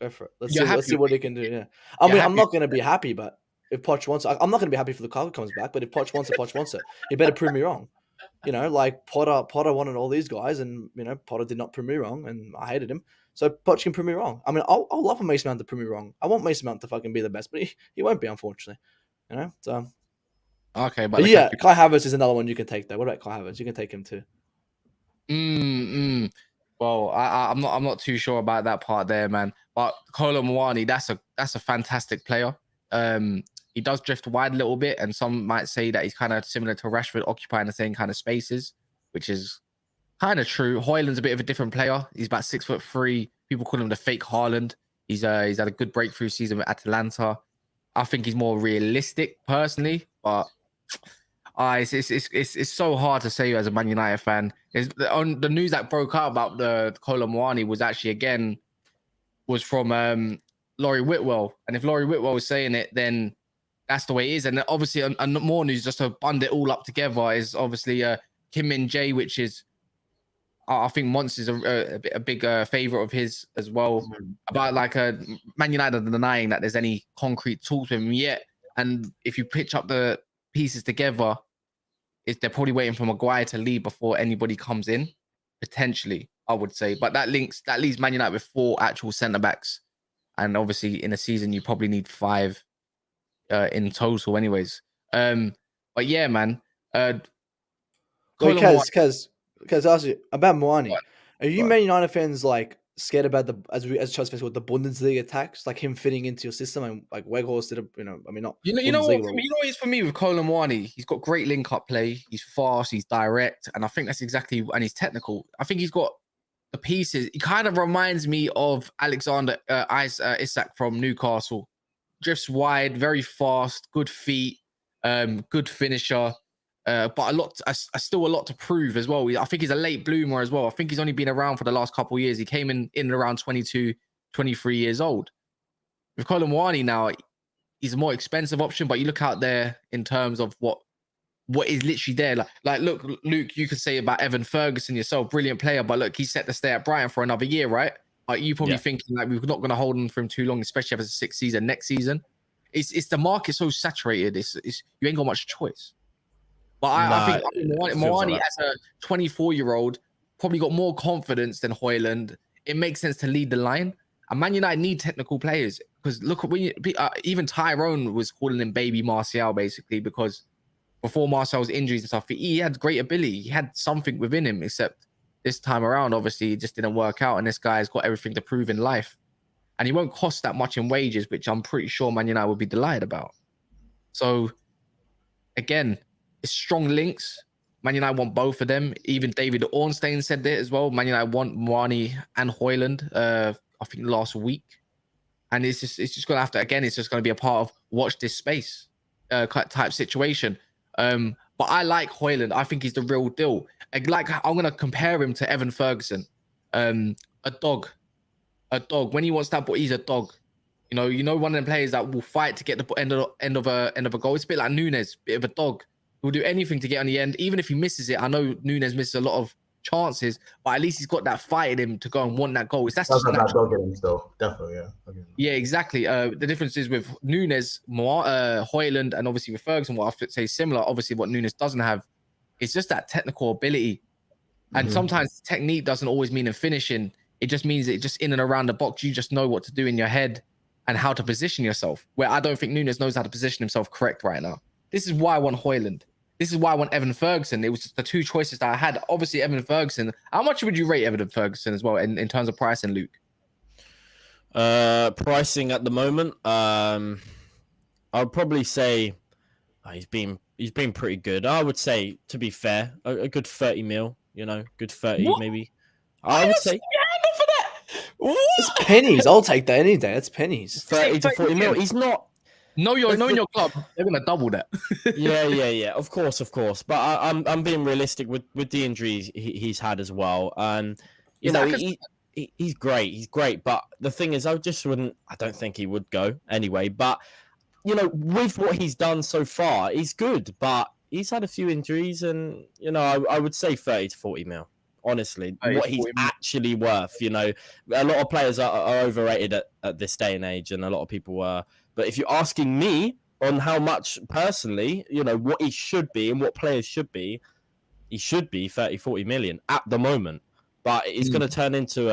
go for it. Let's see what he can do. Yeah, I mean, I'm not going to be happy, but if Poch wants, I'm not going to be happy if Lukaku comes back. But if Poch wants it, Poch wants it. He better prove me wrong. You know, like Potter wanted all these guys, and Potter did not prove me wrong, and I hated him. So Poch can prove me wrong. I mean, I'll love a Mason Mount to prove me wrong. I want Mason Mount to fucking be the best, but he won't be, unfortunately. So okay, but yeah, Kai Havertz is another one you can take though. What about Kai Havertz? You can take him too. Well, I'm not too sure about that part there, man. But Kolo Muani, that's a fantastic player. He does drift wide a little bit, and some might say that he's kind of similar to Rashford, occupying the same kind of spaces, which is kind of true. Højlund's a bit of a different player. He's about 6'3". People call him the fake Haaland. He's had a good breakthrough season with Atalanta. I think he's more realistic personally, but it's so hard to say as a Man United fan. The news that broke out about the Kolo Muani was from Laurie Whitwell, and if Laurie Whitwell was saying it, then that's the way it is. And obviously, and more news just to bund it all up together is obviously Kim Min Jae, which is I think Mons is a big favorite of his as well. About like Man United denying that there's any concrete talks with him yet. And if you pitch up the pieces together, they're probably waiting for Maguire to leave before anybody comes in, potentially, I would say. But that leaves Man United with 4 actual centre backs, and obviously in a season you probably need 5 in total, anyways. But yeah, man. Wait, Kaz, ask you about Muani. What? Are you Man United fans like scared about as Chelsea fans with the Bundesliga attacks, like him fitting into your system, and like Weghorst did not. You know what is for me with Kolo Muani? He's got great link-up play. He's fast. He's direct, and I think that's exactly. And he's technical. I think he's got the pieces. He kind of reminds me of Alexander Isak from Newcastle. Drifts wide, very fast, good feet, good finisher. But still a lot to prove as well. I think he's a late bloomer as well. I think he's only been around for the last couple of years. He came in around 22, 23 years old. With Kolo Muani now, he's a more expensive option, but you look out there in terms of what is literally there. Like look, Luke, you could say about Evan Ferguson yourself, brilliant player, but look, he's set to stay at Brighton for another year, right? Like you probably thinking like we're not going to hold him for him too long, especially if it's a 6th season next season. It's the market so saturated. It's you ain't got much choice. But I think Muani, as a 24-year-old, probably got more confidence than Højlund. It makes sense to lead the line. And Man United need technical players. because look at when even Tyrone was calling him baby Martial basically, because before Martial's injuries and stuff, he had great ability. He had something within him, except this time around, obviously, it just didn't work out. And this guy's got everything to prove in life. And he won't cost that much in wages, which I'm pretty sure Man United would be delighted about. So, again, it's strong links. Man United want both of them. Even David Ornstein said that as well. Man United want Muani and Højlund, I think last week. And it's just going to have to, again, it's just going to be a part of watch this space type situation. But I like Højlund. I think he's the real deal. I'm going to compare him to Evan Ferguson. A dog. When he wants that ball, he's a dog. You know, one of the players that will fight to get the end of a goal. It's a bit like Nunes, bit of a dog. He'll do anything to get on the end, even if he misses it. I know Nunes misses a lot of chances, but at least he's got that fight in him to go and want that goal. That's just that dog in him still, definitely, yeah. Okay. Yeah, exactly. The difference is with Nunes, Højlund, and obviously with Ferguson, what I have to say similar. Obviously, what Nunes doesn't have is just that technical ability, and sometimes technique doesn't always mean in finishing. It just means it just in and around the box. You just know what to do in your head and how to position yourself. Where I don't think Nunes knows how to position himself correct right now. This is why I want Højlund. This is why I want Evan Ferguson. It was just the two choices that I had. Obviously, Evan Ferguson. How much would you rate Evan Ferguson as well in terms of pricing, Luke? Pricing at the moment, I would probably say he's been pretty good. I would say, to be fair, a good 30 mil. You know, good 30 what? maybe. I would say. For that. What? It's pennies. I'll take that any day. It's pennies. 30 to 40 mil. He's not. Know your club. They're gonna double that. yeah. Of course. But I'm being realistic with the injuries he's had as well. And you know, he's great. He's great. But the thing is, I don't think he would go anyway. But you know, with what he's done so far, he's good. But he's had a few injuries, and you know, I would say 30 to 40 mil. Honestly, what he's actually worth. You know, a lot of players are overrated at this day and age, and a lot of people are. But if you're asking me on how much personally, you know, what he should be and what players should be, he should be 30, 40 million at the moment. But he's going to turn into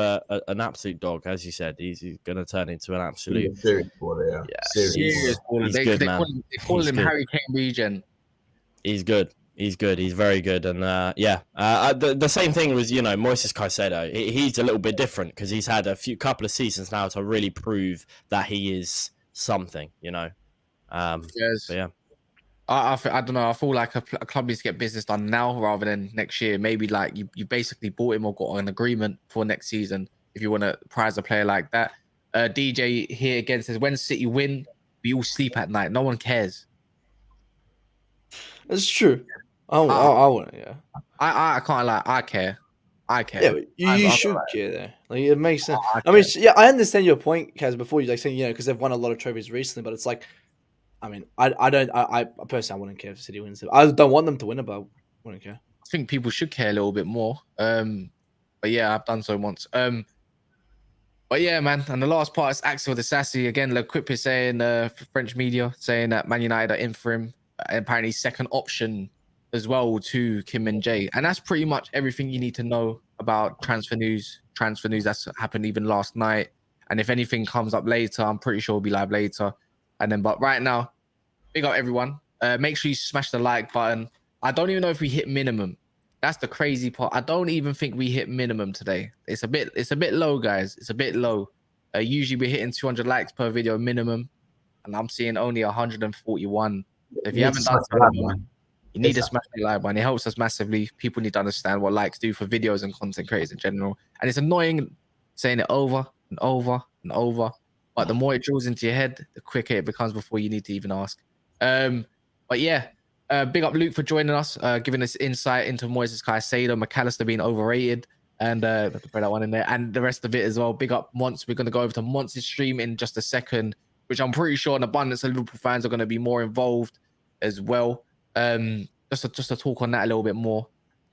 an absolute dog, as you said. He's going to turn into an absolute serious baller, yeah. Serious baller. He's good, man. They call him Harry Kane regen. He's good. He's good. He's very good. And the same thing was, you know, Moises Caicedo. He's a little bit different because he's had couple of seasons now to really prove that he is something, you know. Yes. Yeah. I don't know. I feel like a club needs to get business done now rather than next year. Maybe like you basically bought him or got an agreement for next season if you want to prize a player like that. DJ here again says, when City win, we all sleep at night. No one cares. That's true. I want, yeah. I can't lie. I care. Yeah, but you should care though. Like it makes sense. I mean, yeah, I understand your point, Kaz. Before you like saying, you know, because they've won a lot of trophies recently, but it's like, I mean, I personally I wouldn't care if City wins. I don't want them to win it, but I wouldn't care. I think people should care a little bit more. But yeah, I've done so once. But yeah, man. And the last part is Axel the Sassy again. Le Quip is saying, French media saying that Man United are in for him. Apparently, second option as well to Kim and Jay, and that's pretty much everything you need to know about transfer news. Transfer news that's happened even last night. And if anything comes up later, I'm pretty sure we'll be live later. And then, but right now, big up everyone. Make sure you smash the like button. I don't even know if we hit minimum. That's the crazy part. I don't even think we hit minimum today. It's a bit low, guys. It's a bit low. Usually we're hitting 200 likes per video minimum, and I'm seeing only 141. If you haven't done so, you need to smash the like button. It helps us massively. People need to understand what likes do for videos and content creators in general. And it's annoying saying it over and over and over. But the more it drills into your head, the quicker it becomes before you need to even ask. But yeah, big up Luke for joining us, giving us insight into Moises Caicedo, McAllister being overrated, and put that one in there, and the rest of it as well. Big up Monts. We're going to go over to Monts' stream in just a second, which I'm pretty sure an abundance of Liverpool fans are going to be more involved as well. Just to talk on that a little bit more.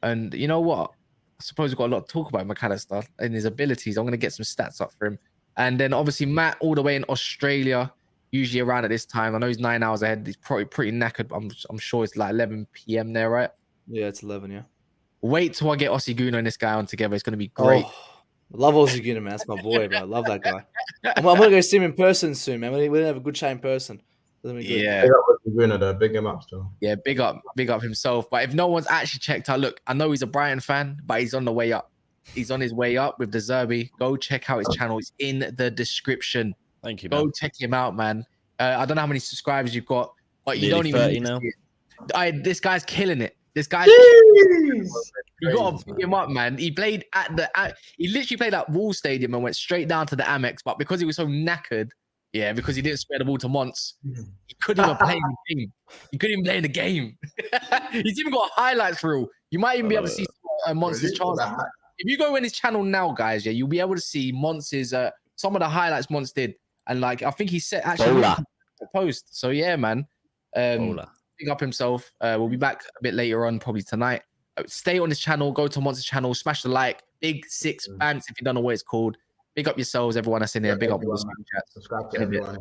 And you know what? I suppose we've got a lot to talk about McAllister and his abilities. I'm going to get some stats up for him. And then obviously Matt, all the way in Australia, usually around at this time. I know he's 9 hours ahead. He's probably pretty knackered. But I'm sure it's like 11 p.m. there, right? Yeah, it's 11, yeah. Wait till I get Ossie Guno and this guy on together. It's going to be great. Oh, Love Ozzy man. That's my boy, bro. I love that guy. I'm gonna go see him in person soon, man. We're gonna have a good chat in person. That'll be good. Yeah. Big up with Bruno though. Big him up still. Yeah, big up himself. But if no one's actually checked out, look, I know he's a Brighton fan, but he's on the way up. He's on his way up with the Zerbi. Go check out his channel. It's in the description. Thank you, man. Go check him out, man. I don't know how many subscribers you've got, but you Nearly don't even 30 need to now. see it. This guy's killing it. This guy's Jeez. you gotta pick him up, man. He played he literally played at Wall Stadium and went straight down to the Amex, but because he was so knackered, because he didn't spare the ball to Monts, he couldn't even play in the game. He couldn't even play in the game. He's even got highlights reel. You might even be able to see Monts' chance. If you go in his channel now, guys, you'll be able to see Monts' some of the highlights Monts did, and like I think he set actually a post. So yeah, man. Big up himself. We'll be back a bit later on, probably tonight. Stay on this channel. Go to Monts' channel. Smash the like. Big 6 fans if you don't know what it's called. Big up yourselves, everyone that's in there. Big up all the Snapchat. Subscribe to everyone.